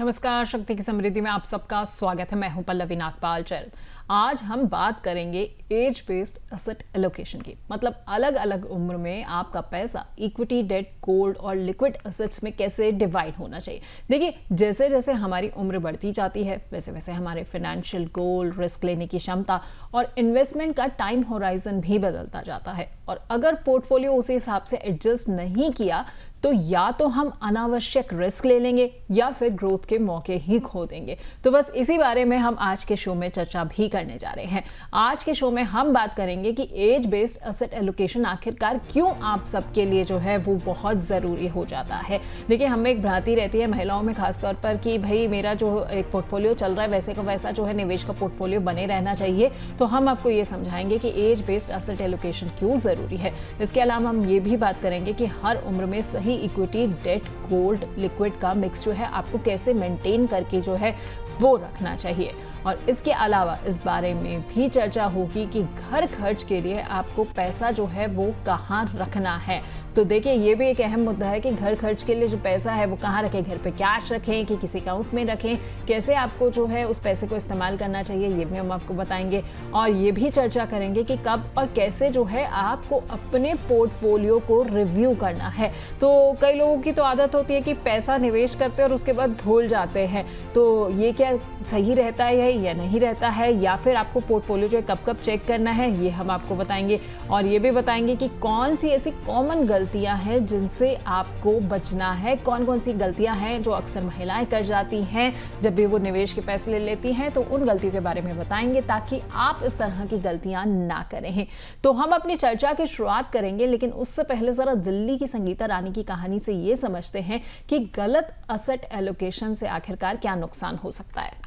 नमस्कार, शक्ति की समृद्धि में आप सबका स्वागत है। मैं हूं पल्लवी नागपाल चैल। आज हम बात करेंगे एज बेस्ड एसेट एलोकेशन की। मतलब अलग अलग उम्र में आपका पैसा इक्विटी, डेट, गोल्ड और लिक्विड एसेट्स में कैसे डिवाइड होना चाहिए। देखिए, जैसे जैसे हमारी उम्र बढ़ती जाती है वैसे वैसे हमारे फाइनेंशियल गोल, रिस्क लेने की क्षमता और इन्वेस्टमेंट का टाइम होराइजन भी बदलता जाता है। और अगर पोर्टफोलियो उसी हिसाब से एडजस्ट नहीं किया तो या तो हम अनावश्यक रिस्क ले लेंगे या फिर ग्रोथ के मौके ही खो देंगे। तो बस इसी बारे में हम आज के शो में चर्चा भी करने जा रहे हैं। आज के शो में हम बात करेंगे कि एज बेस्ड एसेट एलोकेशन आखिरकार क्यों आप सबके लिए जो है वो बहुत ज़रूरी हो जाता है। देखिए, हमें एक भ्रांति रहती है महिलाओं में खासतौर पर कि भाई मेरा जो एक पोर्टफोलियो चल रहा है वैसे का वैसा जो है निवेश का पोर्टफोलियो बने रहना चाहिए। तो हम आपको ये समझाएंगे कि एज बेस्ड एसेट एलोकेशन क्यों ज़रूरी है। इसके अलावा हम ये भी बात करेंगे कि हर उम्र में सही इक्विटी, डेट, गोल्ड, लिक्विड का मिक्स जो है आपको कैसे मेंटेन करके जो है वो रखना चाहिए। और इसके अलावा इस बारे में भी चर्चा होगी कि घर खर्च के लिए आपको पैसा जो है वो कहाँ रखना है। तो देखिए, ये भी एक अहम मुद्दा है कि घर खर्च के लिए जो पैसा है वो कहाँ रखें। घर पे कैश रखें कि किसी अकाउंट में रखें, कैसे आपको जो है उस पैसे को इस्तेमाल करना चाहिए, ये भी हम आपको बताएंगे। और ये भी चर्चा करेंगे कि कब और कैसे जो है आपको अपने पोर्टफोलियो को रिव्यू करना है। तो कई लोगों की तो आदत होती है कि पैसा निवेश करते हैं और उसके बाद भूल जाते हैं। तो ये क्या सही रहता है या नहीं रहता है, या फिर आपको पोर्टफोलियो जो है कब कब चेक करना है, ये हम आपको बताएंगे। और ये भी बताएंगे कि कौन सी ऐसी कॉमन गलतियां हैं जिनसे आपको बचना है, कौन कौन सी गलतियां हैं जो अक्सर महिलाएं कर जाती हैं जब भी वो निवेश के पैसे ले लेती हैं। तो उन गलतियों के बारे में बताएंगे ताकि आप इस तरह की गलतियां ना करें। तो हम अपनी चर्चा की शुरुआत करेंगे, लेकिन उससे पहले जरा दिल्ली की संगीता रानी की कहानी से ये समझते हैं कि गलत एसेट एलोकेशन से आखिरकार क्या नुकसान हो सकता है।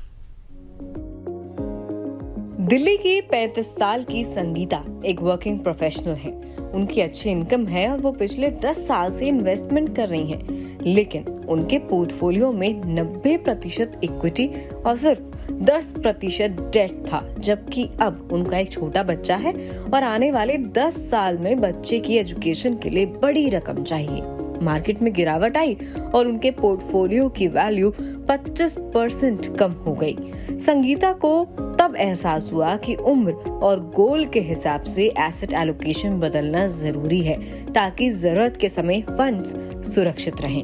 दिल्ली की 35 साल की संगीता एक वर्किंग प्रोफेशनल है। उनकी अच्छी इनकम है और वो पिछले 10 साल से इन्वेस्टमेंट कर रही हैं। लेकिन उनके पोर्टफोलियो में 90% इक्विटी और सिर्फ 10% डेट था, जबकि अब उनका एक छोटा बच्चा है और आने वाले 10 साल में बच्चे की एजुकेशन के लिए बड़ी रकम चाहिए। मार्केट में गिरावट आई और उनके पोर्टफोलियो की वैल्यू 25% कम हो गई। संगीता को तब एहसास हुआ कि उम्र और गोल के हिसाब से एसेट एलोकेशन बदलना जरूरी है ताकि जरूरत के समय फंड्स सुरक्षित रहें।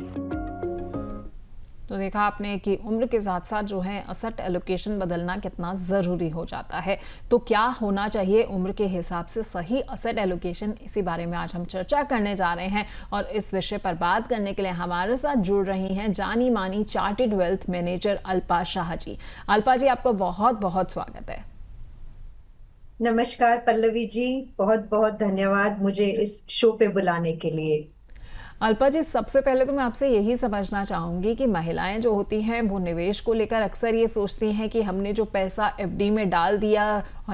तो देखा आपने कि उम्र के साथ साथ जो है एसेट एलोकेशन बदलना कितना ज़रूरी हो जाता है। तो क्या होना चाहिए उम्र के हिसाब से सही एसेट एलोकेशन, इसी बारे में आज हम चर्चा करने जा रहे हैं। और इस विषय पर बात करने के लिए हमारे साथ जुड़ रही हैं जानी मानी chartered wealth manager Alpa Shah ji. Alpa ji, आपका बहुत बहुत स्वागत है। नमस्कार पल्लवी जी, बहुत बहुत धन्यवाद मुझे इस शो पे बुलाने के लिए। अल्पा जी, सबसे पहले तो मैं आपसे यही समझना चाहूँगी कि महिलाएं जो होती हैं वो निवेश को लेकर अक्सर ये सोचती हैं कि हमने जो पैसा एफडी में डाल दिया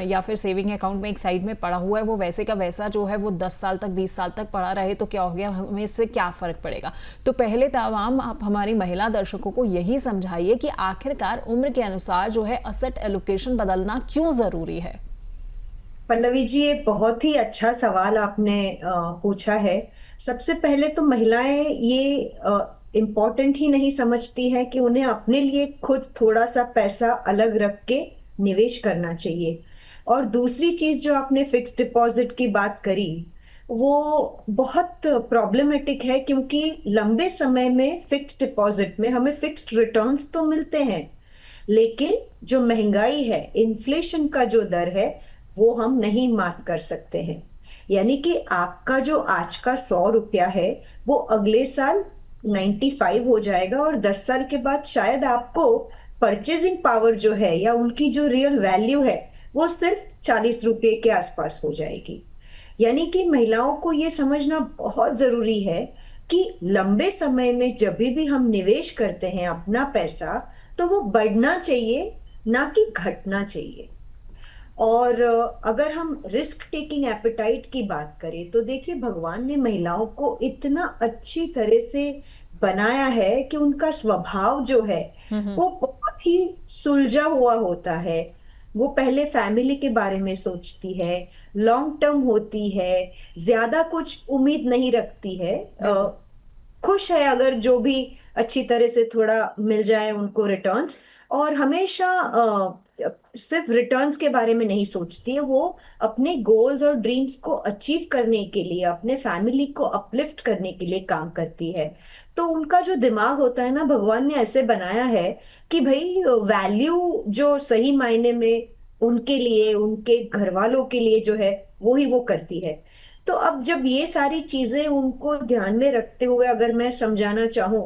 या फिर सेविंग अकाउंट में एक साइड में पड़ा हुआ है वो वैसे का वैसा जो है वो 10 साल तक 20 साल तक पड़ा रहे तो क्या हो गया, हमें इससे क्या फ़र्क पड़ेगा। तो पहले तमाम आप हमारी महिला दर्शकों को यही समझाइए कि आखिरकार उम्र के अनुसार जो है एसेट एलोकेशन बदलना क्यों ज़रूरी है। पल्लवी जी, एक बहुत ही अच्छा सवाल आपने पूछा है। सबसे पहले तो महिलाएं ये इम्पोर्टेंट ही नहीं समझती है कि उन्हें अपने लिए खुद थोड़ा सा पैसा अलग रख के निवेश करना चाहिए। और दूसरी चीज जो आपने फिक्स्ड डिपॉजिट की बात करी वो बहुत प्रॉब्लमेटिक है, क्योंकि लंबे समय में फिक्स्ड डिपॉजिट में हमें फिक्स्ड रिटर्न्स तो मिलते हैं, लेकिन जो महंगाई है, इन्फ्लेशन का जो दर है वो हम नहीं मात कर सकते हैं। यानी कि आपका जो आज का 100 रुपया है वो अगले साल 95 हो जाएगा और 10 साल के बाद शायद आपको परचेजिंग पावर जो है या उनकी जो रियल वैल्यू है वो सिर्फ 40 रुपये के आसपास हो जाएगी। यानी कि महिलाओं को ये समझना बहुत जरूरी है कि लंबे समय में जब भी हम निवेश करते हैं अपना पैसा तो वो बढ़ना चाहिए, ना कि घटना चाहिए। और अगर हम रिस्क टेकिंग एपेटाइट की बात करें तो देखिए, भगवान ने महिलाओं को इतना अच्छी तरह से बनाया है कि उनका स्वभाव जो है वो बहुत ही सुलझा हुआ होता है। वो पहले फैमिली के बारे में सोचती है, लॉन्ग टर्म होती है, ज्यादा कुछ उम्मीद नहीं रखती है। खुश है अगर जो भी अच्छी तरह से थोड़ा मिल जाए उनको रिटर्न्स। और हमेशा सिर्फ रिटर्न्स के बारे में नहीं सोचती है वो, अपने गोल्स और ड्रीम्स को अचीव करने के लिए, अपने फैमिली को अपलिफ्ट करने के लिए काम करती है। तो उनका जो दिमाग होता है ना, भगवान ने ऐसे बनाया है कि भाई वैल्यू जो सही मायने में उनके लिए, उनके घर वालों के लिए जो है वो ही वो करती है। तो अब जब ये सारी चीजें उनको ध्यान में रखते हुए अगर मैं समझाना चाहूँ,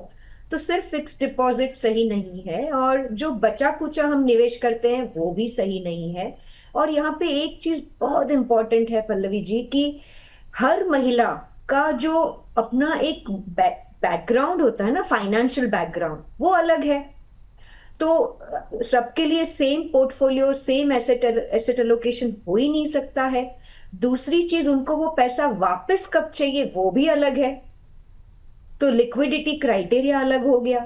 तो सिर्फ फिक्स डिपॉजिट सही नहीं है, और जो बचा कुचा हम निवेश करते हैं वो भी सही नहीं है। और यहाँ पे एक चीज बहुत इंपॉर्टेंट है पल्लवी जी, कि हर महिला का जो अपना एक बैकग्राउंड होता है ना, फाइनेंशियल बैकग्राउंड, वो अलग है। तो सबके लिए same portfolio, same asset asset allocation हो ही नहीं सकता है। दूसरी चीज, उनको वो पैसा वापस कब चाहिए वो भी अलग है, तो लिक्विडिटी क्राइटेरिया अलग हो गया।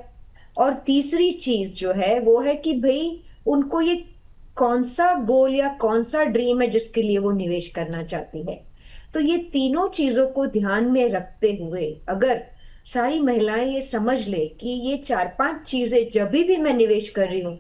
और तीसरी चीज जो है वो है कि भाई उनको ये कौन सा गोल या कौन सा ड्रीम है जिसके लिए वो निवेश करना चाहती है। तो ये तीनों चीजों को ध्यान में रखते हुए अगर सारी महिलाएं ये समझ ले कि ये 4-5 चीजें जब भी मैं निवेश कर रही हूँ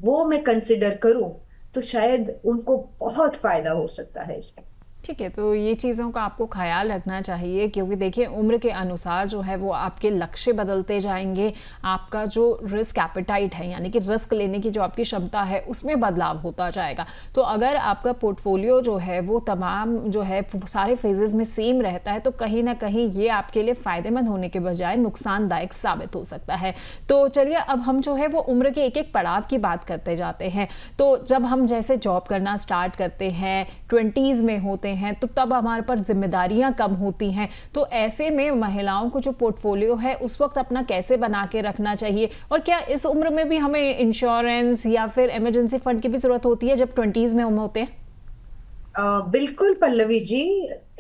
वो मैं कंसिडर करूं, तो शायद उनको बहुत फायदा हो सकता है इसका। ठीक है, तो ये चीज़ों का आपको ख्याल रखना चाहिए, क्योंकि देखिए उम्र के अनुसार जो है वो आपके लक्ष्य बदलते जाएंगे, आपका जो रिस्क एपेटाइट है यानी कि रिस्क लेने की जो आपकी क्षमता है उसमें बदलाव होता जाएगा। तो अगर आपका पोर्टफोलियो जो है वो तमाम जो है सारे फेजेस में सेम रहता है तो कहीं ना कहीं ये आपके लिए फ़ायदेमंद होने के बजाय नुकसानदायक साबित हो सकता है। तो चलिए अब हम जो है वो उम्र के एक एक पड़ाव की बात करते जाते हैं। तो जब हम जैसे जॉब करना स्टार्ट करते हैं, 20s में होते हैं, तो तब हमारे पर जिम्मेदारियां कम होती हैं। तो ऐसे में महिलाओं को जो पोर्टफोलियो है उस वक्त अपना कैसे बना के रखना चाहिए, और क्या इस उम्र में भी हमें इंश्योरेंस या फिर इमरजेंसी फंड की भी जरूरत होती है जब 20s में हम होते हैं? बिल्कुल पल्लवी जी।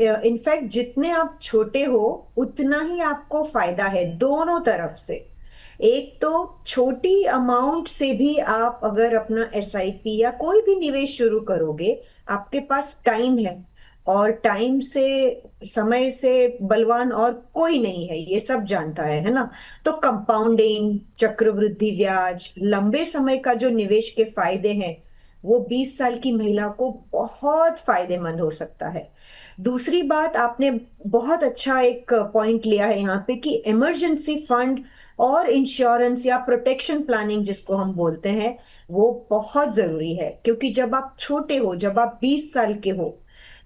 इनफैक्ट जितने आप छोटे हो उतना ही आपको फायदा है दोनों तरफ से। एक तो छोटी अमाउंट से भी आप अगर अपना एसआईपी या कोई भी निवेश शुरू करोगे, आपके पास टाइम है, और टाइम से, समय से बलवान और कोई नहीं है, ये सब जानता है ना। तो कंपाउंडिंग, चक्रवृद्धि ब्याज, लंबे समय का जो निवेश के फायदे हैं वो 20 साल की महिला को बहुत फायदेमंद हो सकता है। दूसरी बात, आपने बहुत अच्छा एक पॉइंट लिया है यहाँ पे कि इमरजेंसी फंड और इंश्योरेंस या प्रोटेक्शन प्लानिंग जिसको हम बोलते हैं वो बहुत जरूरी है। क्योंकि जब आप छोटे हो, जब आप 20 साल के हो,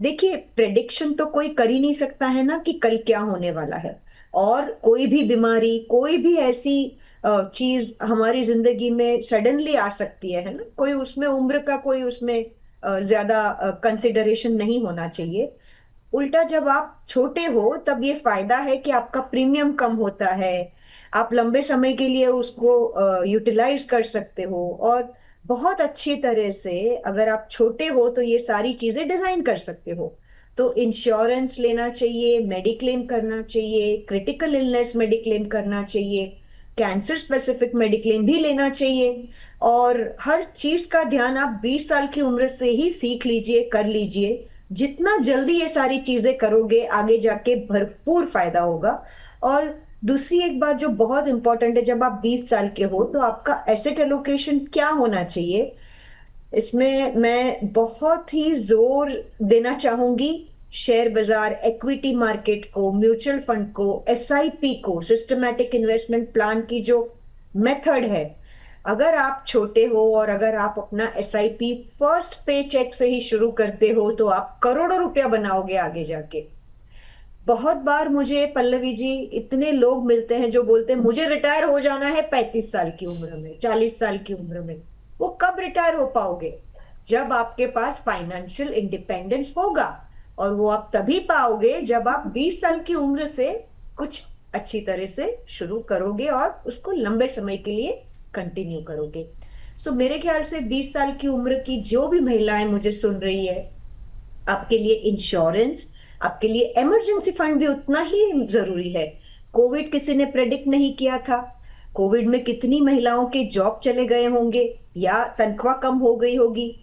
देखिए प्रेडिक्शन तो कोई कर ही नहीं सकता है ना कि कल क्या होने वाला है, और कोई भी बीमारी, कोई भी ऐसी चीज हमारी जिंदगी में सडनली आ सकती है ना। कोई उसमें उम्र का कोई उसमें ज्यादा कंसिडरेशन नहीं होना चाहिए। उल्टा जब आप छोटे हो तब ये फायदा है कि आपका प्रीमियम कम होता है, आप लंबे समय के लिए उसको यूटिलाइज कर सकते हो, और बहुत अच्छी तरह से अगर आप छोटे हो तो ये सारी चीजें डिजाइन कर सकते हो। तो इंश्योरेंस लेना चाहिए, मेडिक्लेम करना चाहिए, क्रिटिकल इलनेस मेडिक्लेम करना चाहिए, कैंसर स्पेसिफिक मेडिक्लेम भी लेना चाहिए। और हर चीज का ध्यान आप 20 साल की उम्र से ही सीख लीजिए, कर लीजिए। जितना जल्दी ये सारी चीजें करोगे आगे जाके भरपूर फायदा होगा। और दूसरी एक बात जो बहुत इंपॉर्टेंट है, जब आप 20 साल के हो तो आपका एसेट एलोकेशन क्या होना चाहिए, इसमें मैं बहुत ही जोर देना चाहूंगी शेयर बाजार, इक्विटी मार्केट को, म्यूचुअल फंड को, एसआईपी को, सिस्टमैटिक इन्वेस्टमेंट प्लान की जो मेथड है। अगर आप छोटे हो और अगर आप अपना एसआईपी फर्स्ट पे चेक से ही शुरू करते हो तो आप करोड़ों रुपया बनाओगे आगे जाके। बहुत बार मुझे पल्लवी जी इतने लोग मिलते हैं जो बोलते हैं मुझे रिटायर हो जाना है 35 साल की उम्र में, 40 साल की उम्र में। वो कब रिटायर हो पाओगे? जब आपके पास फाइनेंशियल इंडिपेंडेंस होगा, और वो आप तभी पाओगे जब आप 20 साल की उम्र से कुछ अच्छी तरह से शुरू करोगे और उसको लंबे समय के लिए कंटिन्यू करोगे। सो मेरे ख्याल से 20 साल की उम्र की जो भी महिलाएं मुझे सुन रही है, आपके लिए इंश्योरेंस, आपके लिए इमरजेंसी फंड भी उतना ही जरूरी है। कोविड किसी ने प्रेडिक्ट नहीं किया था। कोविड में कितनी महिलाओं के जॉब चले गए होंगे या तनख्वाह कम हो गई होगी।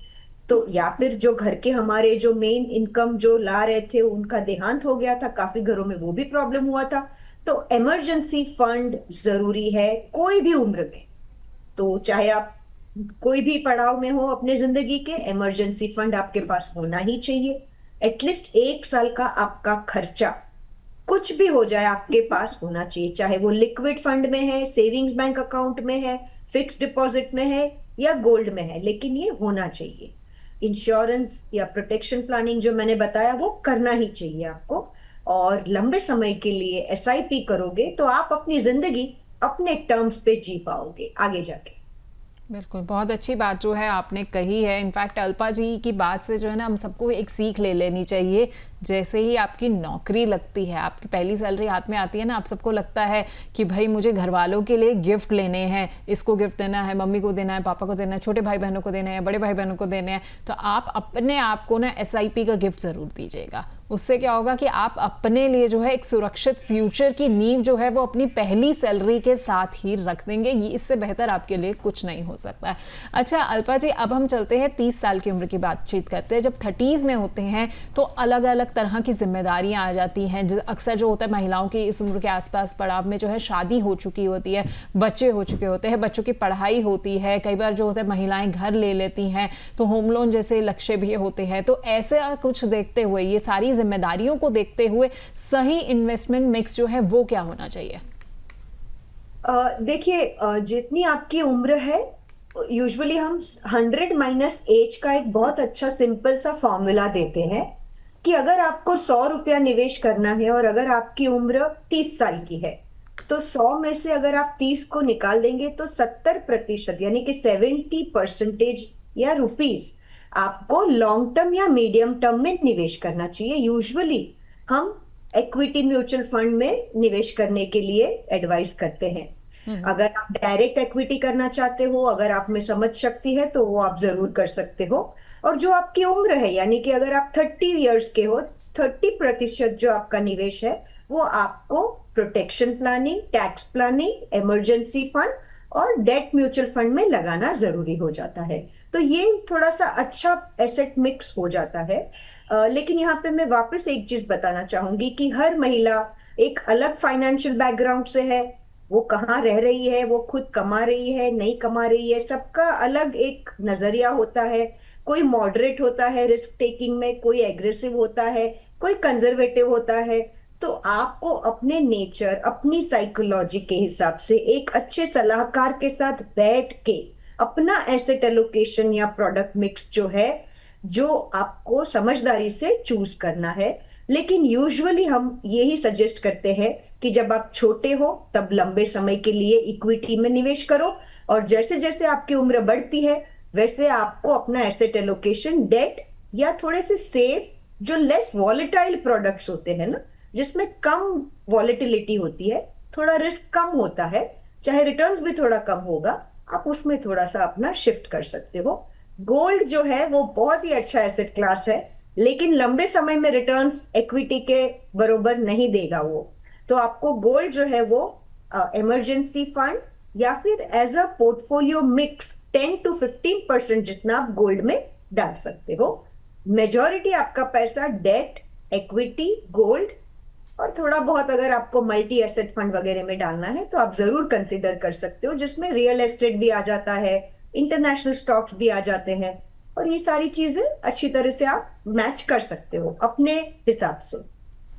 तो या फिर जो घर के हमारे जो मेन इनकम जो ला रहे थे उनका देहांत हो गया था, काफी घरों में वो भी प्रॉब्लम हुआ था। तो इमरजेंसी फंड जरूरी है कोई भी उम्र में। तो चाहे आप कोई भी पड़ाव में हो अपने जिंदगी के, इमरजेंसी फंड आपके पास होना ही चाहिए। एटलीस्ट 1 साल का आपका खर्चा कुछ भी हो जाए आपके पास होना चाहिए, चाहे वो लिक्विड फंड में है, सेविंग्स बैंक अकाउंट में है, फिक्स डिपॉजिट में है या गोल्ड में है, लेकिन ये होना चाहिए। इंश्योरेंस या प्रोटेक्शन प्लानिंग जो मैंने बताया वो करना ही चाहिए आपको। और लंबे समय के लिए एसआईपी करोगे तो आप अपनी जिंदगी अपने टर्म्स पे जी पाओगे आगे जाके। बिल्कुल, बहुत अच्छी बात जो है आपने कही है। इनफैक्ट अल्पा जी की बात से जो है ना हम सबको एक सीख ले लेनी चाहिए। जैसे ही आपकी नौकरी लगती है, आपकी पहली सैलरी हाथ में आती है ना, आप सबको लगता है कि भाई मुझे घर वालों के लिए गिफ्ट लेने हैं, इसको गिफ्ट देना है, मम्मी को देना है, पापा को देना है, छोटे भाई बहनों को देना है, बड़े भाई बहनों को देने हैं। तो आप अपने आप को ना एसआईपी का गिफ्ट ज़रूर दीजिएगा। उससे क्या होगा कि आप अपने लिए जो है एक सुरक्षित फ्यूचर की नींव जो है वो अपनी पहली सैलरी के साथ ही रख देंगे। ये इससे बेहतर आपके लिए कुछ नहीं हो सकता है। अच्छा अल्पा जी, अब हम चलते हैं 30 साल की उम्र की बातचीत करते हैं। जब 30s में होते हैं तो अलग अलग तरह की जिम्मेदारियां आ जाती हैं। अक्सर जो होता है महिलाओं की इस उम्र के आसपास पड़ाव में जो है शादी हो चुकी होती है, बच्चे हो चुके होते हैं, बच्चों की पढ़ाई होती है, कई बार जो होता है महिलाएं घर ले लेती हैं, तो होम लोन जैसे लक्ष्य भी होते हैं। तो ऐसे कुछ देखते हुए, ये सारी जिम्मेदारियों को देखते हुए सही इन्वेस्टमेंट मिक्स जो है वो क्या होना चाहिए? देखिए, जितनी आपकी उम्र है, यूजुअली हम 100 माइनस एज का एक बहुत अच्छा सिंपल सा फॉर्मूला देते हैं कि अगर आपको 100 रुपया निवेश करना है और अगर आपकी उम्र 30 साल की है, तो 100 में से अगर आप 30 को निकाल देंगे तो 70% यानी कि 70% या रुपीस आपको लॉन्ग टर्म या मीडियम टर्म में निवेश करना चाहिए। यूजुअली हम इक्विटी म्यूचुअल फंड में निवेश करने के लिए एडवाइस करते हैं। अगर आप डायरेक्ट इक्विटी करना चाहते हो, अगर आप में समझ शक्ति है, तो वो आप जरूर कर सकते हो। और जो आपकी उम्र है, यानी कि अगर आप 30 इयर्स के हो, 30% जो आपका निवेश है वो आपको protection planning, tax planning, emergency fund और डेट म्यूचुअल फंड में लगाना जरूरी हो जाता है। तो ये थोड़ा सा अच्छा एसेट मिक्स हो जाता है। लेकिन यहाँ पे मैं वापस एक चीज बताना चाहूंगी कि हर महिला एक अलग फाइनेंशियल बैकग्राउंड से है। वो कहाँ रह रही है, वो खुद कमा रही है, नहीं कमा रही है, सबका अलग एक नजरिया होता है। कोई मॉडरेट होता है रिस्क टेकिंग में, कोई एग्रेसिव होता है, कोई कंजर्वेटिव होता है। तो आपको अपने नेचर, अपनी साइकोलॉजी के हिसाब से एक अच्छे सलाहकार के साथ बैठ के अपना एसेट एलोकेशन या प्रोडक्ट मिक्स जो है, जो आपको समझदारी से चूज करना है। लेकिन यूजुअली हम यही सजेस्ट करते हैं कि जब आप छोटे हो तब लंबे समय के लिए इक्विटी में निवेश करो, और जैसे जैसे आपकी उम्र बढ़ती है वैसे आपको अपना एसेट एलोकेशन डेट या थोड़े से सेफ, जो लेस वॉलेटाइल प्रोडक्ट्स होते हैं ना, जिसमें कम वॉलेटिलिटी होती है, थोड़ा रिस्क कम होता है, चाहे रिटर्न्स भी थोड़ा कम होगा, आप उसमें थोड़ा सा अपना शिफ्ट कर सकते हो। गोल्ड जो है वो बहुत ही अच्छा एसेट क्लास है, लेकिन लंबे समय में रिटर्न्स इक्विटी के बरोबर नहीं देगा वो। तो आपको गोल्ड जो है वो इमरजेंसी फंड या फिर as a portfolio mix 10 to 15% जितना आप गोल्ड में डाल सकते हो। मेजॉरिटी आपका पैसा डेट, इक्विटी, गोल्ड और थोड़ा बहुत अगर आपको मल्टी एसेट फंड वगैरह में डालना है तो आप जरूर कंसिडर कर सकते हो, जिसमें रियल एस्टेट भी आ जाता है, इंटरनेशनल स्टॉक्स भी आ जाते हैं, और ये सारी चीजें अच्छी तरह से आप मैच कर सकते हो अपने हिसाब से।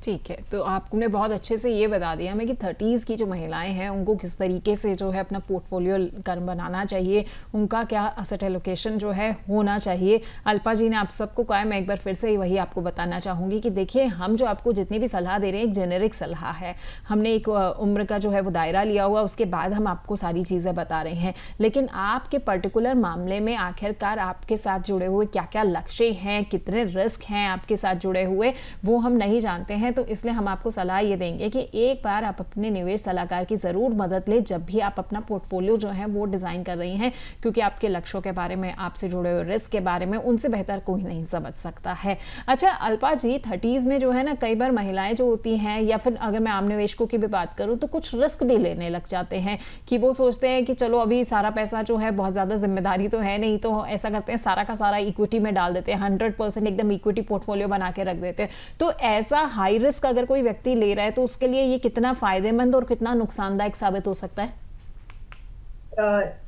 ठीक है, तो आपने बहुत अच्छे से ये बता दिया हमें कि 30s की जो महिलाएं हैं उनको किस तरीके से जो है अपना पोर्टफोलियो बनाना चाहिए, उनका क्या एसेट एलोकेशन जो है होना चाहिए। अल्पा जी ने आप सबको कहा है, मैं एक बार फिर से वही आपको बताना चाहूँगी कि देखिए हम जो आपको जितनी भी सलाह दे रहे हैं एक जेनेरिक सलाह है। हमने एक उम्र का जो है वो दायरा लिया हुआ, उसके बाद हम आपको सारी चीज़ें बता रहे हैं। लेकिन आपके पर्टिकुलर मामले में आखिरकार आपके साथ जुड़े हुए क्या क्या लक्ष्य हैं, कितने रिस्क हैं आपके साथ जुड़े हुए, वो हम नहीं जानते हैं। हैं, तो इसलिए हम आपको सलाह ये देंगे कि एक बार आप अपने निवेश सलाहकार की ज़रूर मदद लें जब भी आप अपना पोर्टफोलियो जो है वो डिज़ाइन कर रही हैं, क्योंकि आपके लक्ष्यों के बारे में, आपसे जुड़े हुए रिस्क के बारे में उनसे बेहतर कोई नहीं समझ सकता है। अच्छा अल्पा जी, 30s में जो है ना कई बार महिलाएं जो होती हैं, या फिर अगर मैं आम निवेशकों की भी बात करूं, तो कुछ रिस्क भी लेने लग जाते हैं कि वो सोचते हैं कि चलो अभी सारा पैसा जो है, बहुत ज़्यादा जिम्मेदारी तो है नहीं, तो ऐसा करते हैं सारा का सारा इक्विटी में डाल देते हैं, 100% एकदम इक्विटी पोर्टफोलियो बना के रख देते हैं। तो ऐसा हाई रिस्क अगर कोई व्यक्ति ले रहा है तो उसके लिए ये कितना फायदेमंद और कितना नुकसानदायक साबित हो सकता है?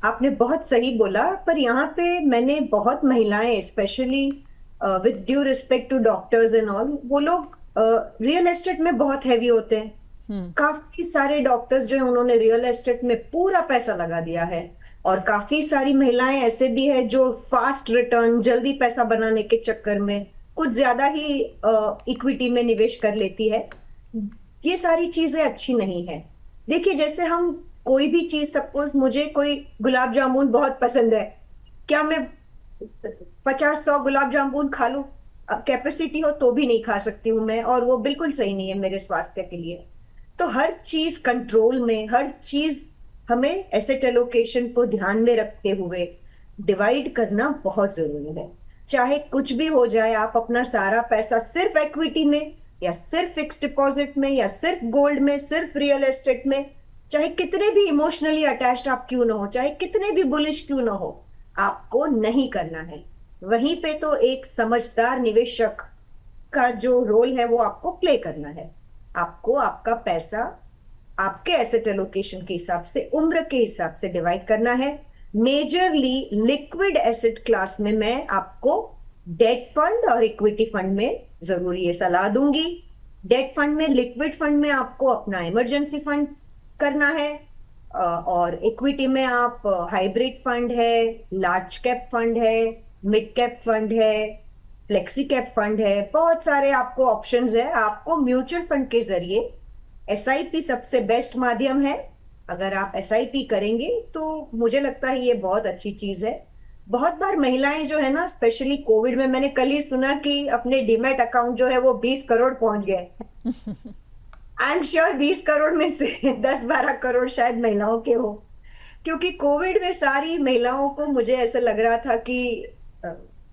आपने बहुत सही बोला, पर यहाँ पे मैंने बहुत महिलाएं, specially with due respect to doctors and all, वो लोग रियल एस्टेट में बहुत हैवी होते हैं। काफी सारे डॉक्टर्स जो है उन्होंने रियल एस्टेट में पूरा पैसा लगा दिया है, और काफी सारी महिलाएं ऐसे भी है जो फास्ट रिटर्न, जल्दी पैसा बनाने के चक्कर में कुछ ज्यादा ही इक्विटी में निवेश कर लेती है। ये सारी चीजें अच्छी नहीं है। देखिए, जैसे हम कोई भी चीज, सपोज मुझे कोई गुलाब जामुन बहुत पसंद है, क्या मैं 50-100 गुलाब जामुन खा लूं? कैपेसिटी हो तो भी नहीं खा सकती हूं मैं, और वो बिल्कुल सही नहीं है मेरे स्वास्थ्य के लिए। तो हर चीज कंट्रोल में, हर चीज हमें एसेट एलोकेशन को ध्यान में रखते हुए डिवाइड करना बहुत जरूरी है। चाहे कुछ भी हो जाए, आप अपना सारा पैसा सिर्फ इक्विटी में, या सिर्फ फिक्स डिपॉजिट में, या सिर्फ गोल्ड में, सिर्फ रियल एस्टेट में, चाहे कितने भी इमोशनली अटैच्ड आप क्यों ना हो, चाहे कितने भी बुलिश क्यों ना हो, आपको नहीं करना है। वहीं पे तो एक समझदार निवेशक का जो रोल है वो आपको प्ले करना है। आपको आपका पैसा आपके एसेट एलोकेशन के हिसाब से, उम्र के हिसाब से डिवाइड करना है। मेजरली लिक्विड एसेट क्लास में मैं आपको डेट फंड और इक्विटी फंड में जरूर ये सलाह दूंगी। डेट फंड में, लिक्विड फंड में आपको अपना इमरजेंसी फंड करना है, और इक्विटी में आप हाइब्रिड फंड है, लार्ज कैप फंड है, मिड कैप फंड है, फ्लेक्सी कैप फंड है, बहुत सारे आपको ऑप्शंस है। आपको म्यूचुअल फंड के जरिए एसआईपी सबसे बेस्ट माध्यम है। अगर आप एसआईपी करेंगे तो मुझे लगता है ये बहुत अच्छी चीज है। बहुत बार महिलाएं जो है ना, स्पेशली कोविड में, मैंने कल ही सुना कि अपने डीमैट अकाउंट जो है वो 20 करोड़ पहुंच गए। आई एम श्योर 20 करोड़ में से 10-12 करोड़ शायद महिलाओं के हो, क्योंकि कोविड में सारी महिलाओं को, मुझे ऐसा लग रहा था कि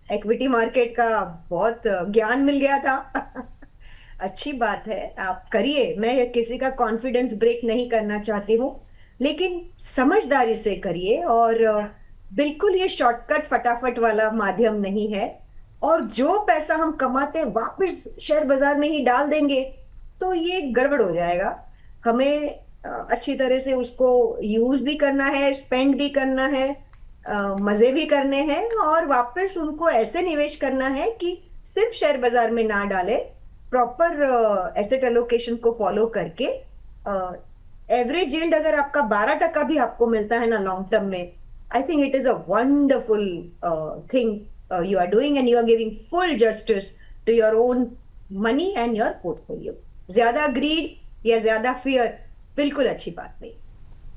इक्विटी मार्केट का बहुत ज्ञान मिल गया था। अच्छी बात है, आप करिए। मैं किसी का कॉन्फिडेंस ब्रेक नहीं करना चाहती हूँ, लेकिन समझदारी से करिए। और बिल्कुल ये शॉर्टकट फटाफट वाला माध्यम नहीं है। और जो पैसा हम कमाते हैं वापस शेयर बाजार में ही डाल देंगे तो ये गड़बड़ हो जाएगा। हमें अच्छी तरह से उसको यूज भी करना है, स्पेंड भी करना है, मजे भी करने हैं, और वापस उनको ऐसे निवेश करना है कि सिर्फ शेयर बाजार में ना डाले, प्रॉपर एसेट एलोकेशन को फॉलो करके एवरेज यील्ड अगर आपका 12% भी आपको मिलता है ना लॉन्ग टर्म में, I think it is a wonderful thing you are doing, and you are giving full justice to your own money and your portfolio. ज्यादा ग्रीड या ज्यादा फियर बिल्कुल अच्छी बात नहीं।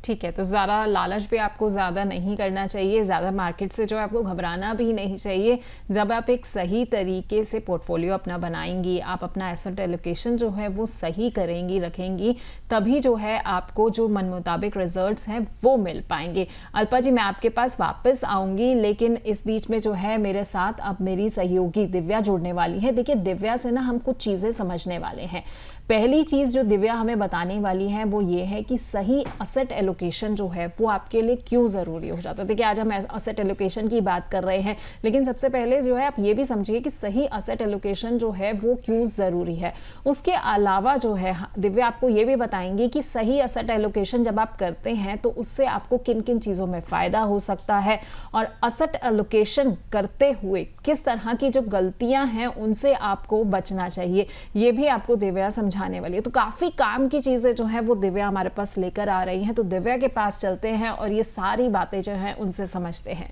ठीक है, तो ज़्यादा लालच भी आपको ज़्यादा नहीं करना चाहिए, ज़्यादा मार्केट से जो है आपको घबराना भी नहीं चाहिए। जब आप एक सही तरीके से पोर्टफोलियो अपना बनाएंगी, आप अपना एसेट एलोकेशन जो है वो सही करेंगी, रखेंगी, तभी जो है आपको जो मन मुताबिक रिजल्ट्स हैं वो मिल पाएंगे। अल्पा जी, मैं आपके पास वापस आऊँगी, लेकिन इस बीच में जो है मेरे साथ अब मेरी सहयोगी दिव्या जुड़ने वाली है। देखिए, दिव्या से ना हम कुछ चीज़ें समझने वाले हैं। पहली चीज़ जो दिव्या हमें बताने वाली है वो ये है कि सही एसेट एलोकेशन जो है वो आपके लिए क्यों ज़रूरी हो जाता है। देखिए, आज हम एसेट एलोकेशन की बात कर रहे हैं, लेकिन सबसे पहले जो है आप ये भी समझिए कि सही एसेट एलोकेशन जो है वो क्यों ज़रूरी है। उसके अलावा जो है दिव्या आपको ये भी बताएंगे कि सही एसेट एलोकेशन जब आप करते हैं तो उससे आपको किन किन चीज़ों में फ़ायदा हो सकता है, और एसेट एलोकेशन करते हुए किस तरह की जो गलतियाँ हैं उनसे आपको बचना चाहिए, ये भी आपको दिव्या समझाने वाली है। तो काफ़ी काम की चीज़ें जो हैं वो दिव्या हमारे पास लेकर आ रही हैं। तो दिव्या के पास चलते हैं और ये सारी बातें जो हैं उनसे समझते हैं।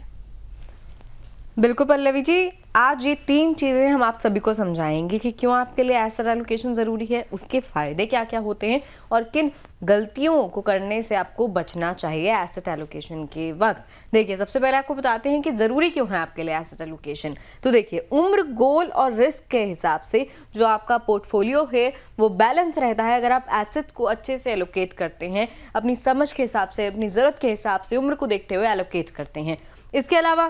बिल्कुल पल्लवी जी, आज ये 3 चीज़ें हम आप सभी को समझाएंगे कि क्यों आपके लिए एसेट एलोकेशन ज़रूरी है, उसके फ़ायदे क्या क्या होते हैं और किन गलतियों को करने से आपको बचना चाहिए एसेट एलोकेशन के वक्त। देखिए, सबसे पहले आपको बताते हैं कि ज़रूरी क्यों है आपके लिए एसेट एलोकेशन। तो देखिए, उम्र, गोल और रिस्क के हिसाब से जो आपका पोर्टफोलियो है वो बैलेंस रहता है अगर आप एसेट्स को अच्छे से एलोकेट करते हैं, अपनी समझ के हिसाब से, अपनी ज़रूरत के हिसाब से, उम्र को देखते हुए एलोकेट करते हैं। इसके अलावा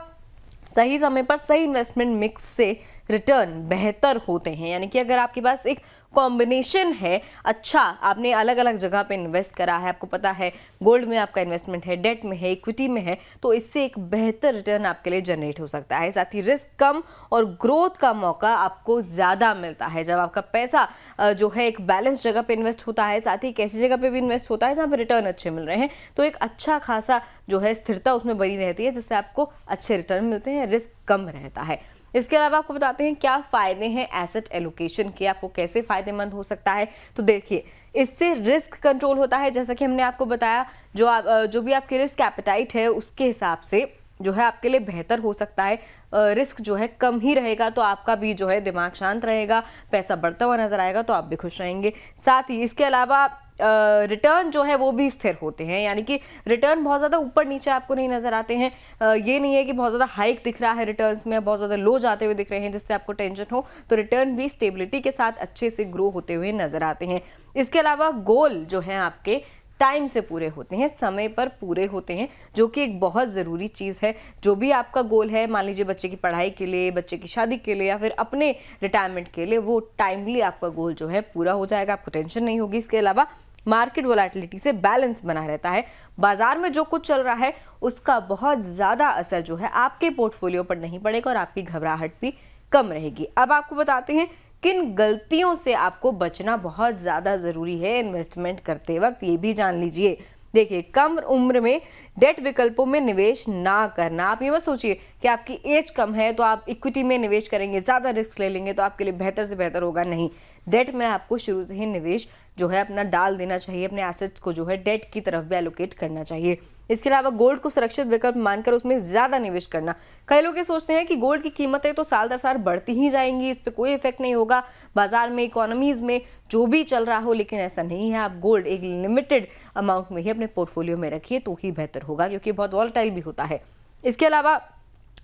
सही समय पर सही इन्वेस्टमेंट मिक्स से रिटर्न बेहतर होते हैं। यानी कि अगर आपके पास एक कॉम्बिनेशन है, अच्छा आपने अलग अलग जगह पे इन्वेस्ट करा है, आपको पता है गोल्ड में आपका इन्वेस्टमेंट है, डेट में है, इक्विटी में है, तो इससे एक बेहतर रिटर्न आपके लिए जनरेट हो सकता है। साथ ही रिस्क कम और ग्रोथ का मौका आपको ज़्यादा मिलता है जब आपका पैसा जो है एक बैलेंस जगह पे इन्वेस्ट होता है, साथ ही एक ऐसी जगह पे भी इन्वेस्ट होता है जहाँ पे रिटर्न अच्छे मिल रहे हैं, तो एक अच्छा खासा जो है स्थिरता उसमें बनी रहती है जिससे आपको अच्छे रिटर्न मिलते हैं, रिस्क कम रहता है। इसके अलावा आपको बताते हैं क्या फायदे हैं एसेट एलोकेशन के, आपको कैसे फायदेमंद हो सकता है। तो देखिए, इससे रिस्क कंट्रोल होता है, जैसा कि हमने आपको बताया, जो भी आपकी रिस्क एपेटाइट है उसके हिसाब से जो है आपके लिए बेहतर हो सकता है। रिस्क जो है कम ही रहेगा तो आपका भी जो है दिमाग शांत रहेगा, पैसा बढ़ता हुआ नजर आएगा तो आप भी खुश रहेंगे। साथ ही इसके अलावा रिटर्न जो है वो भी स्थिर होते हैं, यानी कि रिटर्न बहुत ज़्यादा ऊपर नीचे आपको नहीं नज़र आते हैं। ये नहीं है कि बहुत ज़्यादा हाइक दिख रहा है रिटर्न्स में, बहुत ज़्यादा लो जाते हुए दिख रहे हैं जिससे आपको टेंशन हो, तो रिटर्न भी स्टेबिलिटी के साथ अच्छे से ग्रो होते हुए नज़र आते हैं। इसके अलावा गोल जो है आपके टाइम से पूरे होते हैं, समय पर पूरे होते हैं, जो कि एक बहुत ज़रूरी चीज़ है। जो भी आपका गोल है, मान लीजिए बच्चे की पढ़ाई के लिए, बच्चे की शादी के लिए या फिर अपने रिटायरमेंट के लिए, वो टाइमली आपका गोल जो है पूरा हो जाएगा, आपको टेंशन नहीं होगी। इसके अलावा मार्केट वोलेटिलिटी से बैलेंस बना रहता है, बाजार में जो कुछ चल रहा है उसका बहुत ज़्यादा असर जो है आपके पोर्टफोलियो पर नहीं पड़ेगा और आपकी घबराहट भी कम रहेगी। अब आपको बताते हैं किन गलतियों से आपको बचना बहुत ज़्यादा ज़रूरी है इन्वेस्टमेंट करते वक्त, ये भी जान लीजिए। देखिए, कम उम्र में डेट विकल्पों में निवेश ना करना। आप ये मत सोचिए कि आपकी एज कम है तो आप इक्विटी में निवेश करेंगे, ज़्यादा रिस्क ले लेंगे तो आपके लिए बेहतर से बेहतर होगा, नहीं। डेट में आपको शुरू से ही निवेश जो है अपना डाल देना चाहिए, अपने एसेट्स को जो है डेट की तरफ भी एलोकेट करना चाहिए। इसके अलावा गोल्ड को सुरक्षित विकल्प मानकर उसमें ज़्यादा निवेश करना। कई लोग ये सोचते हैं कि गोल्ड की कीमतें तो साल दर साल बढ़ती ही जाएंगी, इस पर कोई इफेक्ट नहीं होगा बाजार में, इकोनॉमीज में जो भी चल रहा हो, लेकिन ऐसा नहीं है। आप गोल्ड एक लिमिटेड अमाउंट में ही अपने पोर्टफोलियो में रखिए तो ही बेहतर होगा, क्योंकि बहुत वॉलेटाइल भी होता है। इसके अलावा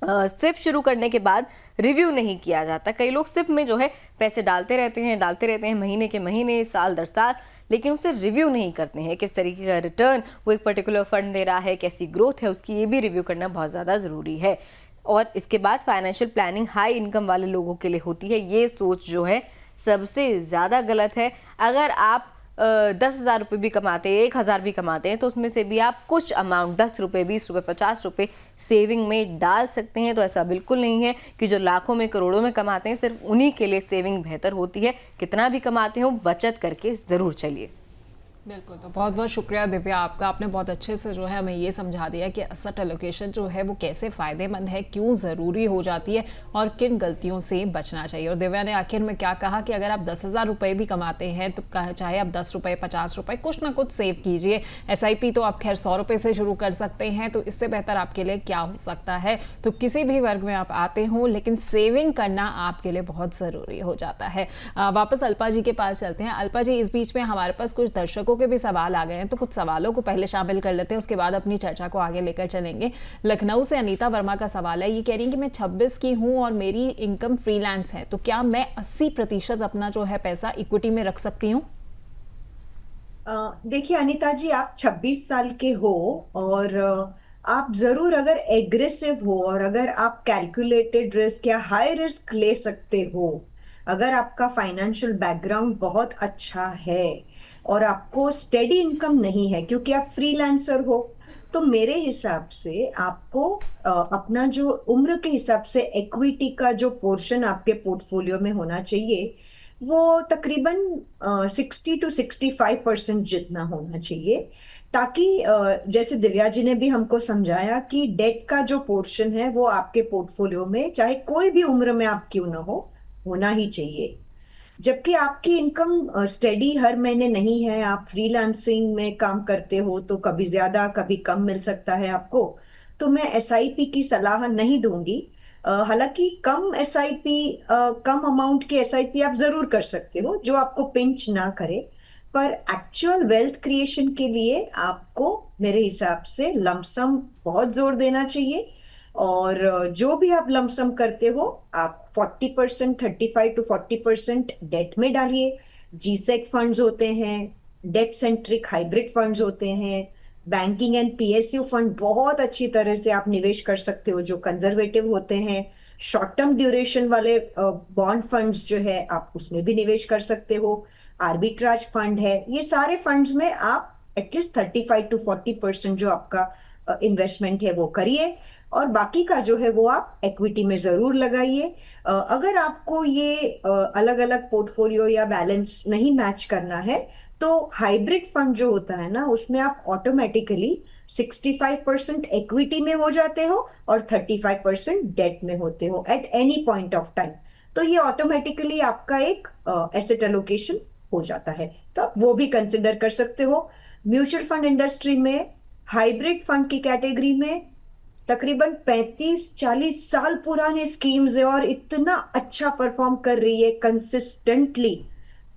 सिप शुरू करने के बाद रिव्यू नहीं किया जाता। कई लोग सिप में जो है पैसे डालते रहते हैं महीने के महीने, साल दर साल, लेकिन उसे रिव्यू नहीं करते हैं किस तरीके का रिटर्न वो एक पर्टिकुलर फंड दे रहा है, कैसी ग्रोथ है उसकी, ये भी रिव्यू करना बहुत ज़्यादा ज़रूरी है। और इसके बाद फाइनेंशियल प्लानिंग हाई इनकम वाले लोगों के लिए होती है, ये सोच जो है सबसे ज़्यादा गलत है। अगर आप 10,000 रुपये भी कमाते हैं, 1,000 भी कमाते हैं, तो उसमें से भी आप कुछ अमाउंट 10 रुपये, 20 रुपये, 50 रुपये सेविंग में डाल सकते हैं। तो ऐसा बिल्कुल नहीं है कि जो लाखों में करोड़ों में कमाते हैं सिर्फ उन्हीं के लिए सेविंग बेहतर होती है। कितना भी कमाते हो बचत करके ज़रूर चलिए। बिल्कुल, तो बहुत बहुत शुक्रिया दिव्या आपका, आपने बहुत अच्छे से जो है हमें ये समझा दिया कि एसेट एलोकेशन जो है वो कैसे फ़ायदेमंद है, क्यों ज़रूरी हो जाती है और किन गलतियों से बचना चाहिए। और दिव्या ने आखिर में क्या कहा कि अगर आप 10,000 रुपये भी कमाते हैं तो चाहे आप 10 रुपये, 50 रुपये, कुछ ना कुछ सेव कीजिए। SIP तो आप खैर 100 रुपये से शुरू कर सकते हैं, तो इससे बेहतर आपके लिए क्या हो सकता है। तो किसी भी वर्ग में आप आते हों, लेकिन सेविंग करना आपके लिए बहुत ज़रूरी हो जाता है। वापस अल्पा जी के पास चलते हैं। अल्पा जी, इस बीच में हमारे पास कुछ दर्शकों के भी सवाल आ गए हैं, तो कुछ सवालों को पहले शामिल कर लेते हैं, उसके बाद अपनी चर्चा को आगे लेकर चलेंगे। लखनऊ से अनीता वर्मा का सवाल है, ये कह रही हैं कि मैं 26 की हूं और मेरी इनकम फ्रीलांस है, तो क्या मैं 80% अपना जो है पैसा इक्विटी में रख सकती हूँ? देखिए अनीता जी, आप 26 साल के हो और आप जरूर अगर एग्रेसिव हो और अगर आप कैलकुलेटेड रिस्क या हाई रिस्क ले सकते हो, अगर आपका फाइनेंशियल बैकग्राउंड बहुत अच्छा है और आपको स्टेडी इनकम नहीं है क्योंकि आप फ्रीलांसर हो, तो मेरे हिसाब से आपको अपना जो उम्र के हिसाब से इक्विटी का जो पोर्शन आपके पोर्टफोलियो में होना चाहिए वो तकरीबन 60 to 65% जितना होना चाहिए, ताकि जैसे दिव्या जी ने भी हमको समझाया कि डेट का जो पोर्शन है वो आपके पोर्टफोलियो में चाहे कोई भी उम्र में आप क्यों ना हो, होना ही चाहिए। जबकि आपकी इनकम स्टेडी हर महीने नहीं है, आप फ्रीलांसिंग में काम करते हो तो कभी ज्यादा कभी कम मिल सकता है आपको, तो मैं SIP की सलाह नहीं दूंगी। हालांकि कम एसआईपी, कम अमाउंट की एसआईपी आप जरूर कर सकते हो जो आपको पिंच ना करे, पर एक्चुअल वेल्थ क्रिएशन के लिए आपको मेरे हिसाब से लमसम बहुत जोर देना चाहिए। और जो भी आप लमसम करते हो, आप 40%, 35 to 40% डेट में डालिए। जीसेक फंड्स होते हैं, डेट सेंट्रिक हाइब्रिड फंड्स होते हैं, बैंकिंग एंड पीएसयू फंड बहुत अच्छी तरह से आप निवेश कर सकते हो जो कंजर्वेटिव होते हैं। शॉर्ट टर्म ड्यूरेशन वाले बॉन्ड फंड्स जो है आप उसमें भी निवेश कर सकते हो। आर्बिट्राज फंड है, ये सारे फंड्स में आप एटलीस्ट 35 to 40% जो आपका इन्वेस्टमेंट है वो करिए, और बाकी का जो है वो आप इक्विटी में जरूर लगाइए। अगर आपको ये अलग अलग पोर्टफोलियो या बैलेंस नहीं मैच करना है, तो हाइब्रिड फंड जो होता है ना, उसमें आप ऑटोमेटिकली 65% इक्विटी में हो जाते हो और 35% डेट में होते हो at any point of time. तो ये ऑटोमेटिकली आपका एक एसेट एलोकेशन हो जाता है, तो आप वो भी कंसिडर कर सकते हो। म्यूचुअल फंड इंडस्ट्री में हाइब्रिड फंड की कैटेगरी में तकरीबन 35-40 साल पुराने स्कीम्स है और इतना अच्छा परफॉर्म कर रही है कंसिस्टेंटली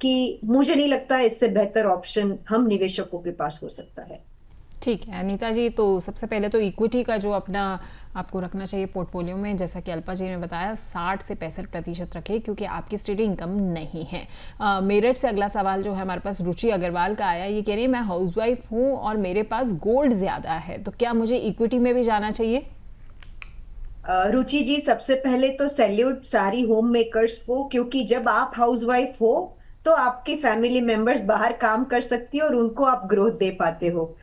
कि मुझे नहीं लगता इससे बेहतर ऑप्शन हम निवेशकों के पास हो सकता है। ठीक है अनीता जी, तो सबसे पहले तो इक्विटी का जो अपना आपको रखना चाहिए पोर्टफोलियो में, जैसा कि अल्पा जी ने बताया 60 से 65% रखें क्योंकि आपकी स्टेडी इनकम नहीं है। मेरठ से अगला सवाल जो है हमारे पास रुचि अग्रवाल का आया। ये कह रही है मैं हाउसवाइफ हूँ और मेरे पास गोल्ड ज़्यादा है, तो क्या मुझे इक्विटी में भी जाना चाहिए? रुचि जी, सबसे पहले तो सैल्यूट सारी होम मेकर्स को, क्योंकि जब आप हाउसवाइफ हो तो आपके फैमिली मेंबर्स बाहर काम कर सकती है और उनको आप ग्रोथ दे पाते हो।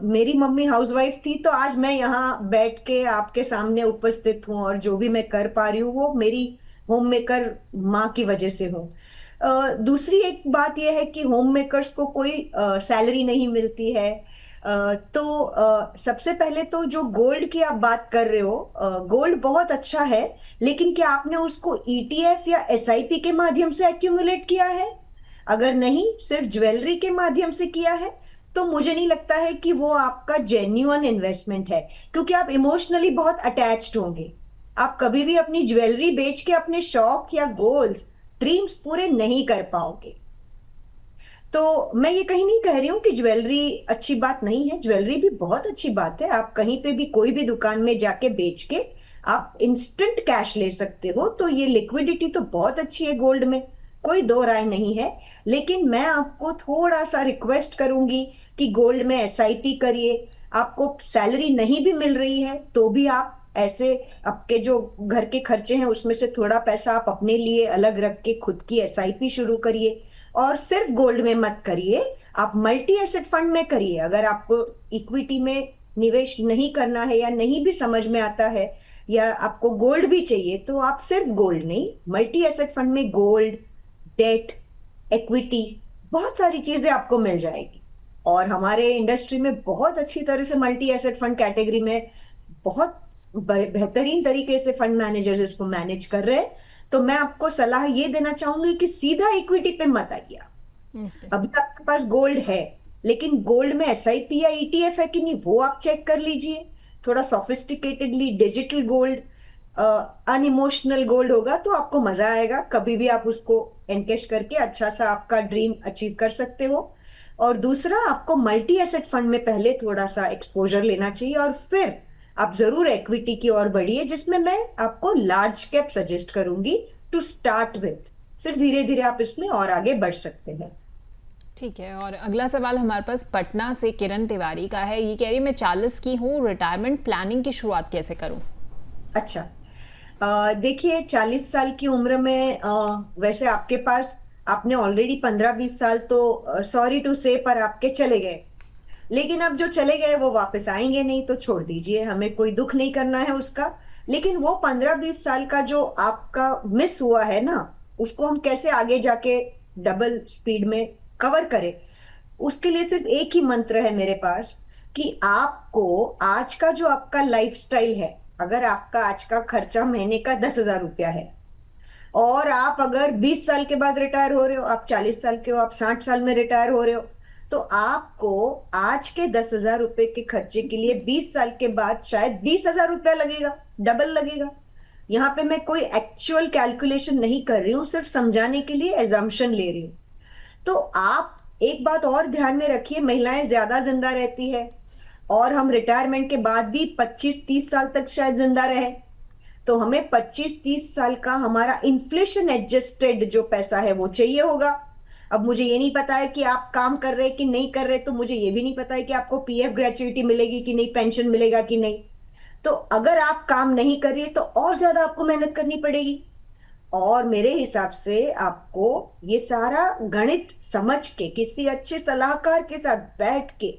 मेरी मम्मी हाउसवाइफ थी तो आज मैं यहाँ बैठ के आपके सामने उपस्थित हूँ, और जो भी मैं कर पा रही हूँ वो मेरी होम मेकर माँ की वजह से हूँ। दूसरी एक बात यह है कि होम मेकर्स को कोई सैलरी नहीं मिलती है। तो सबसे पहले तो जो गोल्ड की आप बात कर रहे हो, गोल्ड बहुत अच्छा है, लेकिन क्या आपने उसको ईटीएफ या एसआईपी के माध्यम से एक्यूमुलेट किया है? अगर नहीं, सिर्फ ज्वेलरी के माध्यम से किया है, तो मुझे नहीं लगता है कि वो आपका जेन्युइन इन्वेस्टमेंट है, क्योंकि आप इमोशनली बहुत अटैच्ड होंगे। आप कभी भी अपनी ज्वेलरी बेच के अपने शौक या गोल्स, ड्रीम्स पूरे नहीं कर पाओगे। तो मैं ये कहीं नहीं कह रही हूँ कि ज्वेलरी अच्छी बात नहीं है, ज्वेलरी भी बहुत अच्छी बात है। आप कहीं पे भी कोई भी दुकान में जाके बेच के आप इंस्टेंट कैश ले सकते हो, तो ये लिक्विडिटी तो बहुत अच्छी है गोल्ड में, कोई दो राय नहीं है। लेकिन मैं आपको थोड़ा सा रिक्वेस्ट करूंगी कि गोल्ड में एसआईपी करिए। आपको सैलरी नहीं भी मिल रही है तो भी आप ऐसे आपके जो घर के खर्चे हैं उसमें से थोड़ा पैसा आप अपने लिए अलग रख के खुद की एसआईपी शुरू करिए। और सिर्फ गोल्ड में मत करिए, आप मल्टी एसेट फंड में करिए। अगर आपको इक्विटी में निवेश नहीं करना है या नहीं भी समझ में आता है, या आपको गोल्ड भी चाहिए, तो आप सिर्फ गोल्ड नहीं, मल्टी एसेट फंड में गोल्ड, डेट, इक्विटी, बहुत सारी चीजें आपको मिल जाएगी। और हमारे इंडस्ट्री में बहुत अच्छी तरह से मल्टी एसेट फंड कैटेगरी में बहुत बेहतरीन तरीके से फंड मैनेजर्स इसको मैनेज कर रहे हैं। तो मैं आपको सलाह ये देना चाहूंगी कि सीधा इक्विटी पे मत आइए। अभी आपके पास गोल्ड है, लेकिन गोल्ड में एसआईपी या ईटीएफ है कि नहीं वो आप चेक कर लीजिए। थोड़ा सोफिस्टिकेटेडली डिजिटल गोल्ड, अनइमोशनल गोल्ड होगा तो आपको मजा आएगा। कभी भी आप उसको एनकेश करके अच्छा सा आपका ड्रीम अचीव कर सकते हो। और दूसरा, आपको मल्टी एसेट फंड में पहले थोड़ा सा एक्सपोजर लेना चाहिए और फिर आप जरूर इक्विटी की ओर बढ़िए, जिसमें मैं आपको लार्ज कैप सजेस्ट करूंगी टू स्टार्ट विथ। फिर धीरे धीरे आप इसमें और आगे बढ़ सकते हैं। ठीक है, और अगला सवाल हमारे पास पटना से किरण तिवारी का है। ये कह रही है मैं 40 की हूँ, रिटायरमेंट प्लानिंग की शुरुआत कैसे करूँ? अच्छा, देखिए 40 साल की उम्र में वैसे आपके पास, आपने ऑलरेडी 15-20 साल तो सॉरी टू से पर आपके चले गए, लेकिन अब जो चले गए वो वापस आएंगे नहीं, तो छोड़ दीजिए, हमें कोई दुख नहीं करना है उसका। लेकिन वो 15-20 साल का जो आपका मिस हुआ है ना, उसको हम कैसे आगे जाके डबल स्पीड में कवर करें, उसके लिए सिर्फ एक ही मंत्र है मेरे पास कि आपको आज का जो आपका लाइफस्टाइल है, अगर आपका आज का खर्चा महीने का 10,000 रुपया है और आप अगर 20 साल के बाद रिटायर हो रहे हो, आप 40 साल के हो, आप 60 साल में रिटायर हो रहे हो, तो आपको आज के 10,000 रुपए के खर्चे के लिए 20 साल के बाद शायद 20,000 रुपया लगेगा, डबल लगेगा। यहाँ पे मैं कोई एक्चुअल कैलकुलेशन नहीं कर रही हूँ, सिर्फ समझाने के लिए एजम्पशन ले रही हूँ। तो आप एक बात और ध्यान में रखिए, महिलाएं ज्यादा जिंदा रहती है और हम रिटायरमेंट के बाद भी 25-30 साल तक शायद जिंदा रहे। तो हमें 25-30 साल का हमारा इन्फ्लेशन एडजस्टेड जो पैसा है वो चाहिए होगा। अब मुझे ये नहीं पता है कि आप काम कर रहे कि नहीं कर रहे, तो मुझे ये भी नहीं पता है कि आपको पीएफ ग्रेच्युइटी मिलेगी कि नहीं, पेंशन मिलेगा कि नहीं। तो अगर आप काम नहीं कर रही तो और ज्यादा आपको मेहनत करनी पड़ेगी। और मेरे हिसाब से आपको ये सारा गणित समझ के किसी अच्छे सलाहकार के साथ बैठ के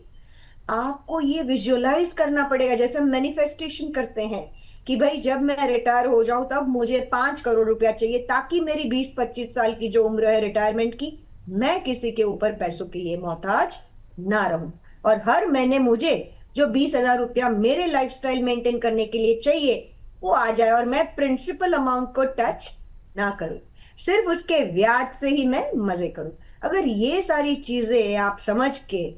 आपको ये विजुअलाइज करना पड़ेगा, जैसे हम मैनिफेस्टेशन करते हैं कि भाई जब मैं रिटायर हो जाऊं तब मुझे 5 करोड़ रुपया चाहिए, ताकि मेरी 20-25 साल की जो उम्र है रिटायरमेंट की, मैं किसी के ऊपर पैसों के लिए मोहताज ना रहूं। और हर महीने मुझे जो 20,000 रुपया मेरे लाइफस्टाइल मेंटेन करने के लिए चाहिए वो आ जाए, और मैं प्रिंसिपल अमाउंट को टच ना करूं, सिर्फ उसके ब्याज से ही मैं मजे करूं। अगर ये सारी चीजें आप समझ के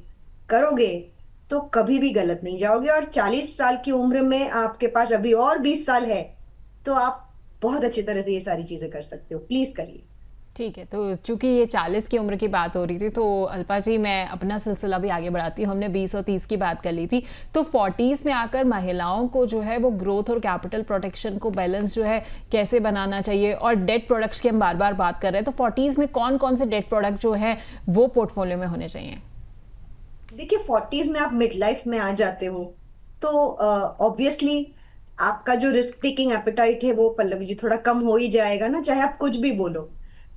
करोगे तो कभी भी गलत नहीं जाओगे। और 40 साल की उम्र में आपके पास अभी और 20 साल है, तो आप बहुत अच्छी तरह से ये सारी चीजें कर सकते हो। प्लीज करिए। ठीक है, तो चूंकि ये 40 की उम्र की बात हो रही थी, तो अल्पा जी मैं अपना सिलसिला भी आगे बढ़ाती हूँ। हमने 20 और 30 की बात कर ली थी, तो 40s में आकर महिलाओं को जो है वो ग्रोथ और कैपिटल प्रोटेक्शन को बैलेंस जो है कैसे बनाना चाहिए, और डेट प्रोडक्ट्स की हम बार बार बात कर रहे हैं, तो 40s में कौन कौन से डेट प्रोडक्ट जो है वो पोर्टफोलियो में होने चाहिए? देखिए, 40s में आप मिड लाइफ में आ जाते हो तो ऑब्वियसली आपका जो रिस्क टेकिंग एपेटाइट है वो, पल्लवी जी, थोड़ा कम हो ही जाएगा ना, चाहे आप कुछ भी बोलो।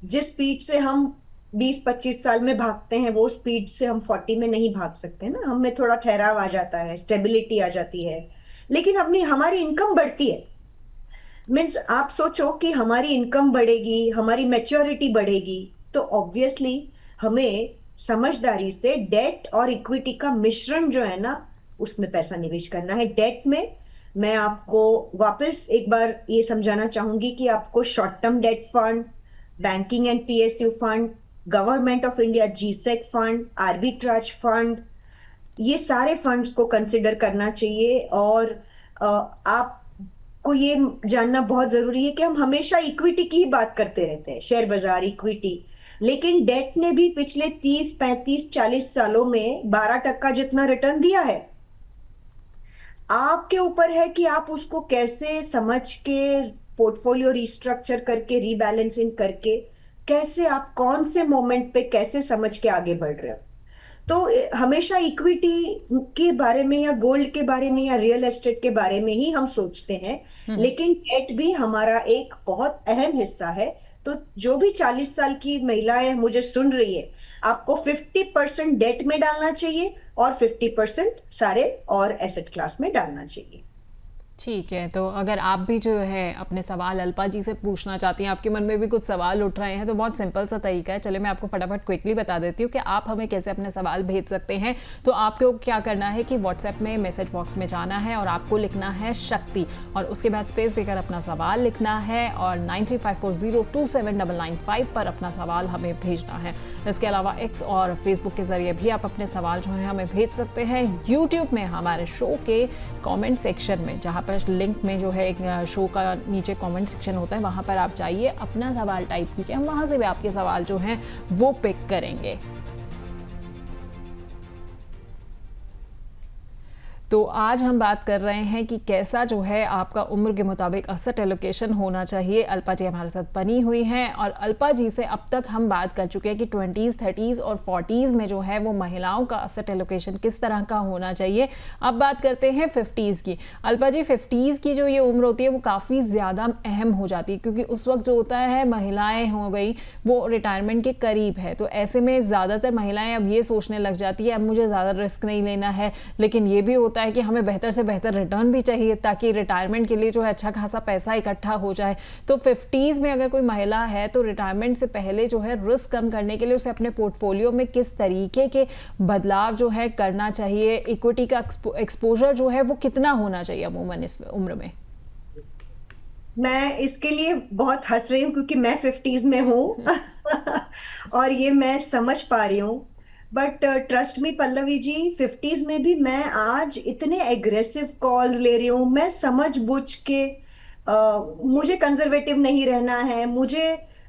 जिस स्पीड से हम 20-25 साल में भागते हैं वो स्पीड से हम 40 में नहीं भाग सकते ना, हमें थोड़ा ठहराव आ जाता है, स्टेबिलिटी आ जाती है। लेकिन अपनी हमारी इनकम बढ़ती है। मीन्स आप सोचो कि हमारी इनकम बढ़ेगी, हमारी मैच्योरिटी बढ़ेगी, तो ऑब्वियसली हमें समझदारी से डेट और इक्विटी का मिश्रण जो है ना, उसमें पैसा निवेश करना है। डेट में मैं आपको वापस एक बार ये समझाना चाहूंगी कि आपको short term debt fund, banking and PSU fund, government of India G-sec fund, arbitrage fund, ये सारे फंड्स को कंसिडर करना चाहिए। और आपको ये जानना बहुत जरूरी है कि हम हमेशा इक्विटी की ही बात करते रहते हैं, शेयर बाजार, इक्विटी, लेकिन डेट ने भी पिछले 30-35-40 सालों में 12% जितना रिटर्न दिया है। आपके ऊपर है कि आप उसको कैसे समझ के पोर्टफोलियो रिस्ट्रक्चर करके, रीबैलेंसिंग करके, कैसे आप कौन से मोमेंट पे कैसे समझ के आगे बढ़ रहे हो। तो हमेशा इक्विटी के बारे में या गोल्ड के बारे में या रियल एस्टेट के बारे में ही हम सोचते हैं, लेकिन डेट भी हमारा एक बहुत अहम हिस्सा है। तो जो भी 40 साल की महिलाएं मुझे सुन रही है, आपको 50% डेट में डालना चाहिए और 50% सारे और एसेट क्लास में डालना चाहिए। ठीक है, तो अगर आप भी जो है अपने सवाल अल्पा जी से पूछना चाहती हैं, आपके मन में भी कुछ सवाल उठ रहे हैं, तो बहुत सिंपल सा तरीका है। चलिए मैं आपको फटाफट क्विकली बता देती हूँ कि आप हमें कैसे अपने सवाल भेज सकते हैं। तो आपको क्या करना है कि व्हाट्सएप में मैसेज बॉक्स में जाना है और आपको लिखना है शक्ति, और उसके बाद स्पेस देकर अपना सवाल लिखना है, और 9354027995 पर अपना सवाल हमें भेजना है। इसके अलावा एक्स और फेसबुक के जरिए भी आप अपने सवाल जो है हमें भेज सकते हैं। यूट्यूब में हमारे शो के कॉमेंट सेक्शन में, जहाँ लिंक में जो है एक शो का नीचे कमेंट सेक्शन होता है, वहां पर आप जाइए, अपना सवाल टाइप कीजिए, हम वहां से भी आपके सवाल जो हैं वो पिक करेंगे। तो आज हम बात कर रहे हैं कि कैसा जो है आपका उम्र के मुताबिक असेट एलोकेशन होना चाहिए। अल्पा जी हमारे साथ बनी हुई हैं, और अल्पा जी से अब तक हम बात कर चुके हैं कि 20s, 30s और 40s में जो है वो महिलाओं का असेट एलोकेशन किस तरह का होना चाहिए। अब बात करते हैं 50s की। अल्पा जी, 50s की जो ये उम्र होती है वो काफ़ी ज़्यादा अहम हो जाती है, क्योंकि उस वक्त जो होता है महिलाएँ हो गई वो रिटायरमेंट के करीब है। तो ऐसे में ज़्यादातर महिलाएँ अब ये सोचने लग जाती है अब मुझे ज़्यादा रिस्क नहीं लेना है, लेकिन ये भी होता है कि हमें बेहतर से बेहतर रिटर्न भी चाहिए ताकि रिटायरमेंट के लिए जो है अच्छा खासा पैसा इकट्ठा हो जाए। तो 50s में अगर कोई महिला है तो रिटायरमेंट से पहले जो है रिस्क कम करने के लिए उसे अपने पोर्टफोलियो में किस तरीके के बदलाव जो है करना चाहिए, इक्विटी का एक्सपोजर जो है वो कितना होना चाहिए अमूमन इस उम्र में? मैं इसके लिए बहुत हंस रही हूँ क्योंकि मैं 50s में हूँ और ये मैं समझ पा रही हूँ। But trust me Pallavi ji, 50s में भी मैं आज इतने एग्रेसिव कॉल्स ले रही हूँ, मैं समझ बूझ के मुझे कंजर्वेटिव नहीं रहना है, मुझे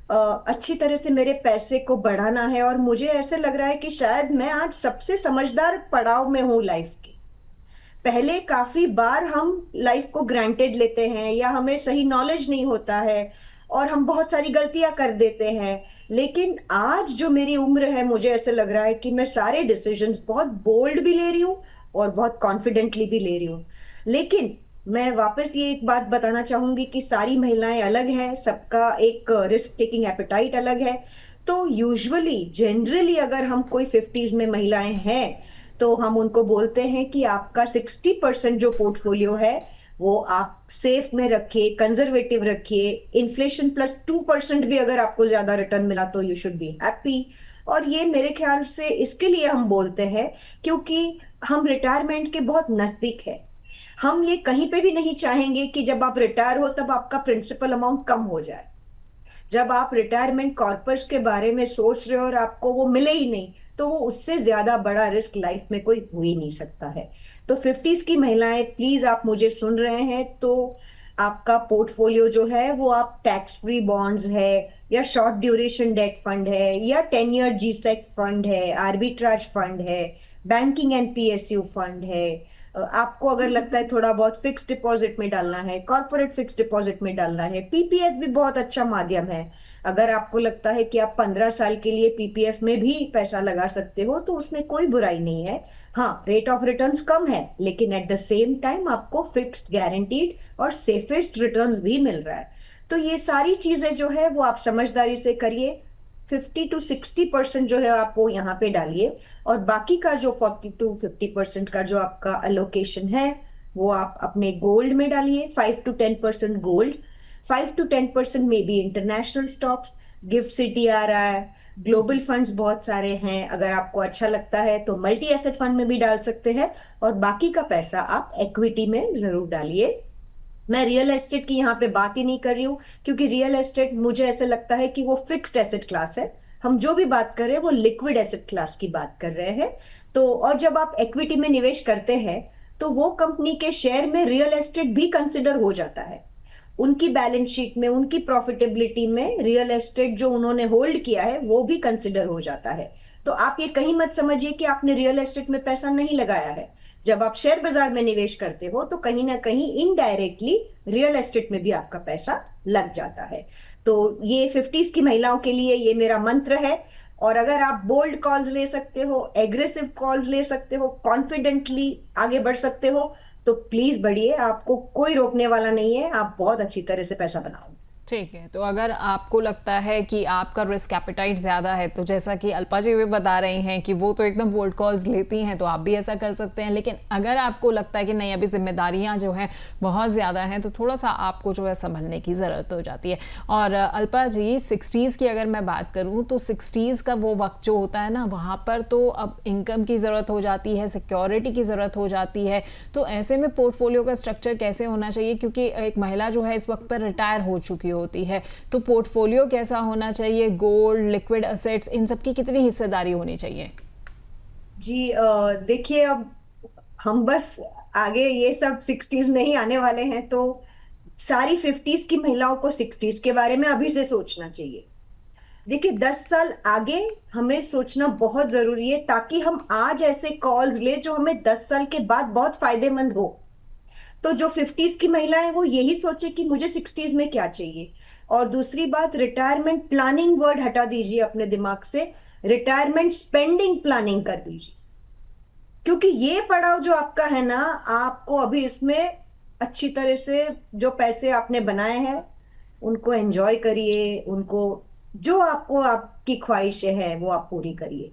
अच्छी तरह से मेरे पैसे को बढ़ाना है, और मुझे ऐसे लग रहा है कि शायद मैं आज सबसे समझदार पड़ाव में हूँ लाइफ के। पहले काफी बार हम लाइफ को ग्रांटेड लेते हैं या हमें सही नॉलेज नहीं होता है और हम बहुत सारी गलतियां कर देते हैं। लेकिन आज जो मेरी उम्र है, मुझे ऐसे लग रहा है कि मैं सारे डिसीजंस बहुत बोल्ड भी ले रही हूँ और बहुत कॉन्फिडेंटली भी ले रही हूँ। लेकिन मैं वापस ये एक बात बताना चाहूंगी कि सारी महिलाएं अलग हैं, सबका एक रिस्क टेकिंग एपेटाइट अलग है। तो यूजुअली जनरली अगर हम कोई फिफ्टीज में महिलाएं हैं तो हम उनको बोलते हैं कि आपका 60% जो पोर्टफोलियो है वो आप सेफ में रखिए, कंजर्वेटिव रखिए। इन्फ्लेशन प्लस 2% भी अगर आपको ज्यादा रिटर्न मिला तो यू शुड बी हैप्पी। और ये मेरे ख्याल से इसके लिए हम बोलते हैं क्योंकि हम रिटायरमेंट के बहुत नजदीक है। हम ये कहीं पे भी नहीं चाहेंगे कि जब आप रिटायर हो तब आपका प्रिंसिपल अमाउंट कम हो जाए। जब आप रिटायरमेंट कॉर्पस के बारे में सोच रहे हो और आपको वो मिले ही नहीं, तो वो उससे ज्यादा बड़ा रिस्क लाइफ में कोई हो ही नहीं सकता है। तो फिफ्टीज की महिलाएं, प्लीज आप मुझे सुन रहे हैं तो आपका पोर्टफोलियो जो है वो आप टैक्स फ्री बॉन्ड्स है या शॉर्ट ड्यूरेशन डेट फंड है या 10 ईयर जीसेक फंड है, आर्बिट्राज फंड है, बैंकिंग एंड पीएसयू फंड है। आपको अगर लगता है थोड़ा बहुत फिक्स डिपॉजिट में डालना है, कॉर्पोरेट फिक्स डिपॉजिट में डालना है, पीपीएफ भी बहुत अच्छा माध्यम है। अगर आपको लगता है कि आप 15 साल के लिए पीपीएफ में भी पैसा लगा सकते हो तो उसमें कोई बुराई नहीं है। हाँ, रेट ऑफ रिटर्न्स कम है लेकिन एट द सेम टाइम आपको फिक्स्ड, गारंटीड और सेफेस्ट रिटर्न्स भी मिल रहा है। तो ये सारी चीजें जो है वो आप समझदारी से करिए। 50 to 60% जो है आप वो यहाँ पे डालिए और बाकी का जो 40 to 50% का जो आपका अलोकेशन है वो आप अपने गोल्ड में डालिए। 5 to 10% gold, 5 to 10% may be international stocks, GIFT city आ रहा है, ग्लोबल फंड्स बहुत सारे हैं। अगर आपको अच्छा लगता है तो मल्टी एसेट फंड में भी डाल सकते हैं और बाकी का पैसा आप इक्विटी में जरूर डालिए। मैं रियल एस्टेट की यहाँ पे बात ही नहीं कर रही हूँ क्योंकि रियल एस्टेट मुझे ऐसे लगता है कि वो फिक्स्ड एसेट क्लास है। हम जो भी बात कर रहे हैं वो लिक्विड एसेट क्लास की बात कर रहे हैं। तो और जब आप इक्विटी में निवेश करते हैं तो वो कंपनी के शेयर में रियल एस्टेट भी कंसिडर हो जाता है। उनकी बैलेंस शीट में, उनकी प्रॉफिटेबिलिटी में रियल एस्टेट जो उन्होंने होल्ड किया है वो भी कंसिडर हो जाता है। तो आप ये कहीं मत समझिए कि आपने रियल एस्टेट में पैसा नहीं लगाया है। जब आप शेयर बाजार में निवेश करते हो तो कहीं ना कहीं इनडायरेक्टली रियल एस्टेट में भी आपका पैसा लग जाता है। तो ये फिफ्टीज की महिलाओं के लिए ये मेरा मंत्र है। और अगर आप बोल्ड कॉल्स ले सकते हो, एग्रेसिव कॉल्स ले सकते हो, कॉन्फिडेंटली आगे बढ़ सकते हो तो प्लीज बढ़िए, आपको कोई रोकने वाला नहीं है। आप बहुत अच्छी तरह से पैसा बनाओगे। ठीक है, तो अगर आपको लगता है कि आपका रिस्क एपेटाइट ज़्यादा है तो जैसा कि अल्पा जी भी बता रही हैं कि वो तो एकदम बोल्ड कॉल्स लेती हैं तो आप भी ऐसा कर सकते हैं। लेकिन अगर आपको लगता है कि नहीं, अभी जिम्मेदारियां जो हैं बहुत ज़्यादा हैं तो थोड़ा सा आपको जो है संभलने की ज़रूरत हो जाती है। और अल्पा जी, 60s की अगर मैं बात करूँ तो 60s का वो वक्त जो होता है ना, वहाँ पर तो अब इनकम की ज़रूरत हो जाती है, सिक्योरिटी की ज़रूरत हो जाती है। तो ऐसे में पोर्टफोलियो का स्ट्रक्चर कैसे होना चाहिए, क्योंकि एक महिला जो है इस वक्त पर रिटायर हो चुकी होती है, तो पोर्टफोलियो कैसा होना चाहिए, गोल्ड, लिक्विड एसेट्स, इन सब की कितनी हिस्सेदारी होनी चाहिए? जी देखिए, अब हम बस आगे ये सब 60s में ही आने वाले हैं तो सारी 50s की महिलाओं को 60s के बारे में अभी से सोचना चाहिए। देखिए, 10 साल आगे हमें सोचना बहुत जरूरी है ताकि हम आज ऐसे कॉल्स ले जो हमें 10 साल के बाद बहुत फायदेमंद हो। तो जो 50s की महिला है वो यही सोचे कि मुझे 60s में क्या चाहिए। और दूसरी बात, रिटायरमेंट प्लानिंग वर्ड हटा दीजिए अपने दिमाग से, रिटायरमेंट स्पेंडिंग प्लानिंग कर दीजिए। क्योंकि ये पड़ाव जो आपका है ना, आपको अभी इसमें अच्छी तरह से जो पैसे आपने बनाए हैं उनको एंजॉय करिए, उनको जो आपको आपकी ख्वाहिशें हैं वो आप पूरी करिए।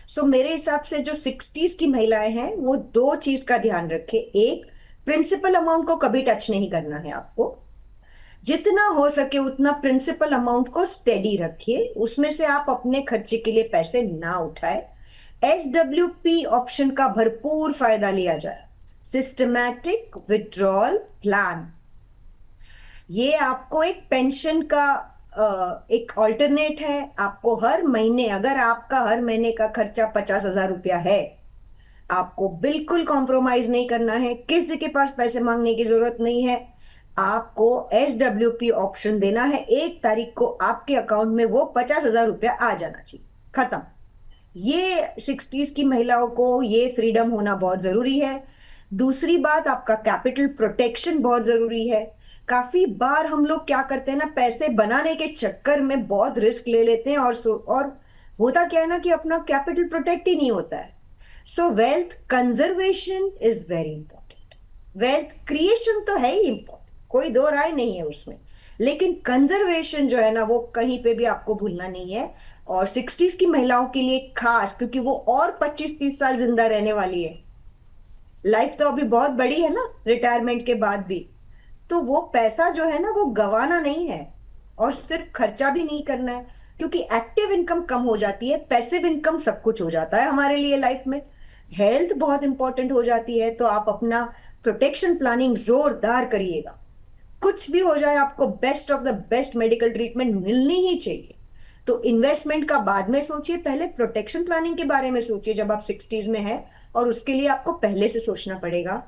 सो मेरे हिसाब से जो 60s की महिलाएं हैं वो दो चीज का ध्यान रखें। एक, प्रिंसिपल अमाउंट को कभी टच नहीं करना है आपको। जितना हो सके उतना प्रिंसिपल अमाउंट को स्टेडी रखिए, उसमें से आप अपने खर्चे के लिए पैसे ना उठाए। SWP ऑप्शन का भरपूर फायदा लिया जाए, सिस्टमैटिक विड्रॉल प्लान। ये आपको एक पेंशन का एक ऑल्टरनेट है। आपको हर महीने, अगर आपका हर महीने का खर्चा 50,000 रुपया है, आपको बिल्कुल कॉम्प्रोमाइज नहीं करना है, किसी के पास पैसे मांगने की जरूरत नहीं है। आपको SWP ऑप्शन देना है, 1 तारीख को आपके अकाउंट में वो 50,000 रुपया आ जाना चाहिए, खत्म। ये 60s की महिलाओं को ये फ्रीडम होना बहुत जरूरी है। दूसरी बात, आपका कैपिटल प्रोटेक्शन बहुत जरूरी है। काफी बार हम लोग क्या करते हैं ना, पैसे बनाने के चक्कर में बहुत रिस्क ले लेते हैं, और होता क्या है ना कि अपना कैपिटल प्रोटेक्ट ही नहीं होता है। सो wealth conservation is very important. Wealth creation तो है ही इंपॉर्टेंट, कोई दो राय नहीं है उसमें, लेकिन कंजर्वेशन जो है ना वो कहीं पे भी आपको भूलना नहीं है। और 60s की महिलाओं के लिए खास, क्योंकि वो और 25-30 साल जिंदा रहने वाली है। लाइफ तो अभी बहुत बड़ी है ना रिटायरमेंट के बाद भी, तो वो पैसा जो है ना वो गंवाना नहीं है, और सिर्फ खर्चा भी नहीं करना है, क्योंकि एक्टिव इनकम कम हो जाती है, पैसिव इनकम सब कुछ हो जाता है हमारे लिए लाइफ में। हेल्थ बहुत इंपॉर्टेंट हो जाती है, तो आप अपना प्रोटेक्शन प्लानिंग जोरदार करिएगा। कुछ भी हो जाए आपको best of the best medical treatment मिलनी ही चाहिए। तो इन्वेस्टमेंट का बाद में सोचिए, पहले प्रोटेक्शन प्लानिंग के बारे में सोचिए जब आप 60s में है, और उसके लिए आपको पहले से सोचना पड़ेगा।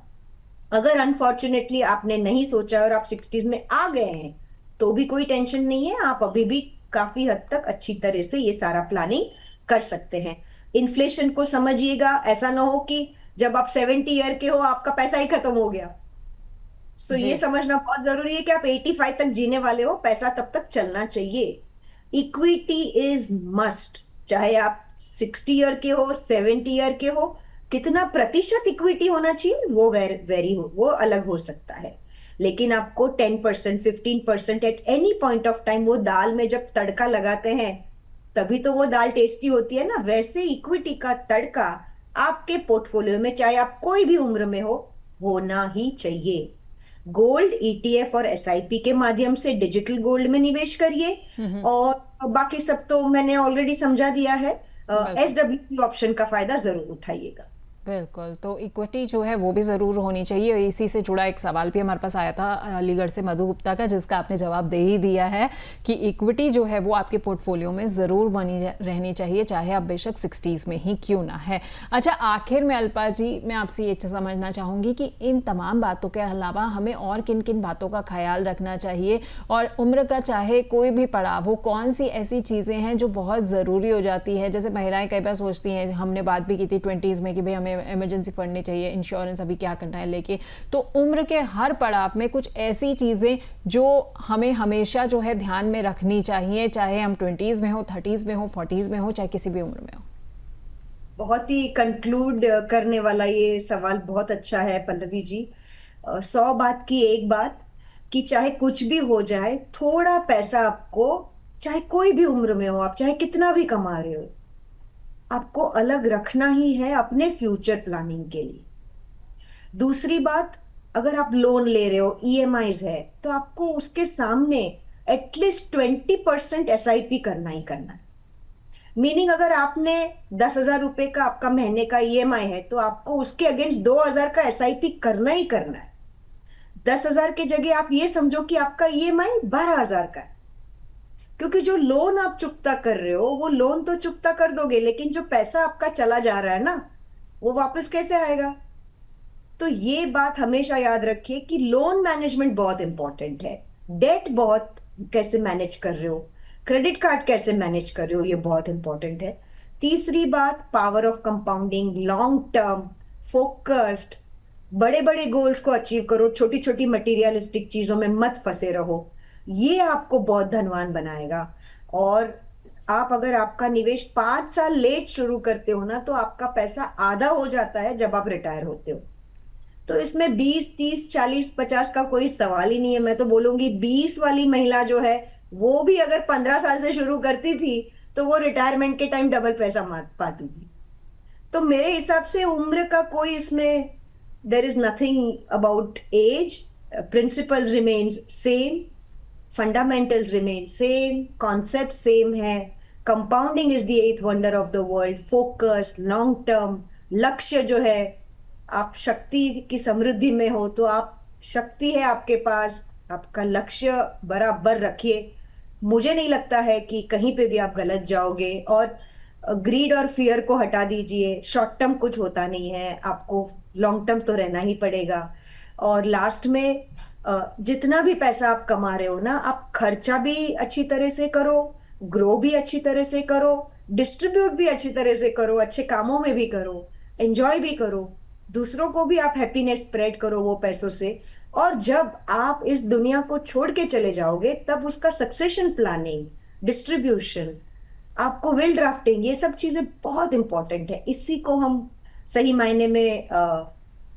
अगर अनफॉर्चुनेटली आपने नहीं सोचा और आप 60s में आ गए हैं, तो भी कोई टेंशन नहीं है, आप अभी भी काफी हद तक अच्छी तरह से ये सारा प्लानिंग कर सकते हैं। इन्फ्लेशन को समझिएगा, ऐसा ना हो कि जब आप 70 ईयर के हो आपका पैसा ही खत्म हो गया। सो ये जी। समझना बहुत जरूरी है कि आप 85 तक जीने वाले हो, पैसा तब तक चलना चाहिए। इक्विटी इज मस्ट, चाहे आप 60 ईयर के हो, 70 ईयर के हो, कितना प्रतिशत इक्विटी होना चाहिए वो वेरी हो, वो अलग हो सकता है। लेकिन आपको 10%, 15% at any point of time, वो दाल में जब तड़का लगाते हैं तभी तो वो दाल टेस्टी होती है ना, वैसे इक्विटी का तड़का आपके पोर्टफोलियो में, चाहे आप कोई भी उम्र में हो, होना ही चाहिए। गोल्ड, ETF और SIP के माध्यम से डिजिटल गोल्ड में निवेश करिए, और बाकी सब तो मैंने ऑलरेडी समझा दिया है। बिल्कुल। SWP ऑप्शन का फायदा जरूर उठाइएगा। बिल्कुल, तो इक्विटी जो है वो भी ज़रूर होनी चाहिए। और इसी से जुड़ा एक सवाल भी हमारे पास आया था अलीगढ़ से मधु गुप्ता का, जिसका आपने जवाब दे ही दिया है कि इक्विटी जो है वो आपके पोर्टफोलियो में ज़रूर बनी रहनी चाहिए, चाहे आप बेशक 60s में ही क्यों ना है। अच्छा, आखिर में अल्पा जी, मैं आपसे ये समझना चाहूँगी कि इन तमाम बातों के अलावा हमें और किन किन बातों का ख्याल रखना चाहिए, और उम्र का चाहे कोई भी पड़ाव हो, कौन सी ऐसी चीज़ें हैं जो बहुत ज़रूरी हो जाती है। जैसे महिलाएं कई बार सोचती हैं, हमने बात भी की थी 20s में कि भाई हमें इमरजेंसी फंड नहीं चाहिए, इंश्योरेंस अभी क्या करना है लेके। तो उम्र के हर पड़ाव में कुछ ऐसी चीज़ें जो हमें हमेशा जो है ध्यान में रखनी चाहिए, चाहे हम 20s में हो, 30s में हो, 40s में हो, चाहे किसी भी उम्र में हो। बहुत ही कंक्लूड करने वाला ये सवाल बहुत अच्छा है पल्लवी जी। 100 बात की एक बात, कि चाहे कुछ भी हो जाए, थोड़ा पैसा आपको, चाहे कोई भी उम्र में हो, आप चाहे कितना भी कमा रहे हो, आपको अलग रखना ही है अपने फ्यूचर प्लानिंग के लिए। दूसरी बात, अगर आप लोन ले रहे हो, EMIs है, तो आपको उसके सामने एटलीस्ट 20% SIP करना ही करना है। मीनिंग, अगर आपने 10,000 रुपए का आपका महीने का EMI है, तो आपको उसके अगेंस्ट 2,000 का SIP करना ही करना है। 10,000 की जगह आप ये समझो कि आपका EMI 12,000 का है, क्योंकि जो लोन आप चुकता कर रहे हो वो लोन तो चुकता कर दोगे, लेकिन जो पैसा आपका चला जा रहा है ना, वो वापस कैसे आएगा। तो ये बात हमेशा याद रखिए कि लोन मैनेजमेंट बहुत इंपॉर्टेंट है। डेट बहुत कैसे मैनेज कर रहे हो, क्रेडिट कार्ड कैसे मैनेज कर रहे हो, ये बहुत इंपॉर्टेंट है। तीसरी बात, power of compounding, long term focused, बड़े बड़े गोल्स को अचीव करो, छोटी छोटी मटेरियलिस्टिक चीजों में मत फंसे रहो, ये आपको बहुत धनवान बनाएगा। और आप अगर आपका निवेश 5 साल लेट शुरू करते हो ना, तो आपका पैसा आधा हो जाता है जब आप रिटायर होते हो। तो इसमें 20, 30, 40, 50 का कोई सवाल ही नहीं है। मैं तो बोलूंगी 20 वाली महिला जो है, वो भी अगर 15 साल से शुरू करती थी, तो वो रिटायरमेंट के टाइम डबल पैसा पाती थी। तो मेरे हिसाब से उम्र का कोई इसमें, there is nothing about age, principles remains same, fundamentals remain same, concept same है। Compounding is the eighth wonder of the world, focus, long term, लक्ष्य जो है, आप शक्ति की समृद्धि में हो, तो आप, शक्ति है आपके पास, आपका लक्ष्य बराबर रखिए। मुझे नहीं लगता है कि कहीं पे भी आप गलत जाओगे। और ग्रीड और फियर को हटा दीजिए, शॉर्ट टर्म कुछ होता नहीं है, आपको लॉन्ग टर्म तो रहना ही पड़ेगा। और लास्ट में जितना भी पैसा आप कमा रहे हो ना, आप खर्चा भी अच्छी तरह से करो, ग्रो भी अच्छी तरह से करो, डिस्ट्रीब्यूट भी अच्छी तरह से करो, अच्छे कामों में भी करो, एंजॉय भी करो, दूसरों को भी आप हैप्पीनेस स्प्रेड करो वो पैसों से। और जब आप इस दुनिया को छोड़ के चले जाओगे, तब उसका सक्सेशन प्लानिंग, डिस्ट्रीब्यूशन, आपको विल ड्राफ्टिंग, ये सब चीजें बहुत इंपॉर्टेंट है। इसी को हम सही मायने में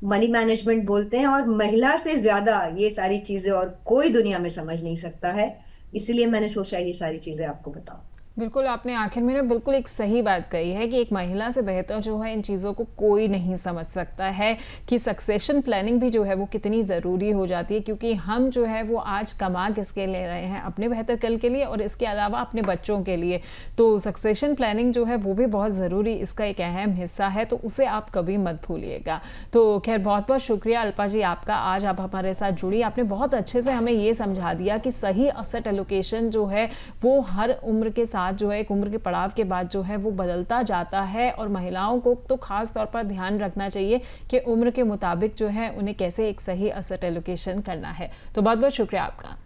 मनी मैनेजमेंट बोलते हैं, और महिला से ज्यादा ये सारी चीजें और कोई दुनिया में समझ नहीं सकता है। इसीलिए मैंने सोचा ये सारी चीजें आपको बताऊं। बिल्कुल, आपने आखिर में ना बिल्कुल एक सही बात कही है कि एक महिला से बेहतर जो है इन चीज़ों को कोई नहीं समझ सकता है कि सक्सेशन प्लानिंग भी जो है वो कितनी ज़रूरी हो जाती है, क्योंकि हम जो है वो आज कमा किसके ले रहे हैं, अपने बेहतर कल के लिए और इसके अलावा अपने बच्चों के लिए। तो सक्सेशन प्लानिंग जो है वो भी बहुत ज़रूरी, इसका एक अहम हिस्सा है, तो उसे आप कभी मत भूलिएगा। तो खैर, बहुत बहुत शुक्रिया अल्पा जी आपका, आज आप हमारे साथ जुड़ी, आपने बहुत अच्छे से हमें ये समझा दिया कि सही असेट एलोकेशन जो है वो हर उम्र के साथ जो है, एक उम्र के पड़ाव के बाद जो है वो बदलता जाता है, और महिलाओं को तो खास तौर पर ध्यान रखना चाहिए कि उम्र के मुताबिक जो है उन्हें कैसे एक सही असेट एलोकेशन करना है। तो बहुत बहुत शुक्रिया आपका।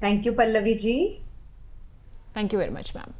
Thank you Pallavi ji. Thank you very much ma'am.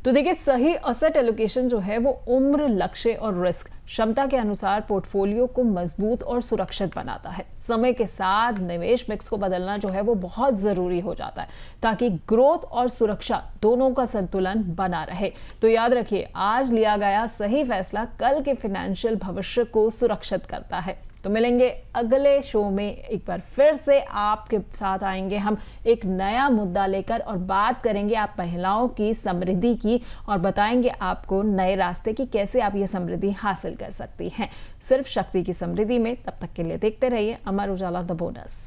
तो देखिए, सही असेट एलोकेशन जो है वो उम्र, लक्ष्य और रिस्क क्षमता के अनुसार पोर्टफोलियो को मजबूत और सुरक्षित बनाता है। समय के साथ निवेश मिक्स को बदलना जो है वो बहुत ज़रूरी हो जाता है, ताकि ग्रोथ और सुरक्षा दोनों का संतुलन बना रहे। तो याद रखिए, आज लिया गया सही फैसला कल के फाइनेंशियल भविष्य को सुरक्षित करता है। तो मिलेंगे अगले शो में, एक बार फिर से आपके साथ आएंगे हम एक नया मुद्दा लेकर, और बात करेंगे आप महिलाओं की समृद्धि की, और बताएंगे आपको नए रास्ते कि कैसे आप ये समृद्धि हासिल कर सकती हैं सिर्फ शक्ति की समृद्धि में। तब तक के लिए देखते रहिए अमर उजाला द बोनस।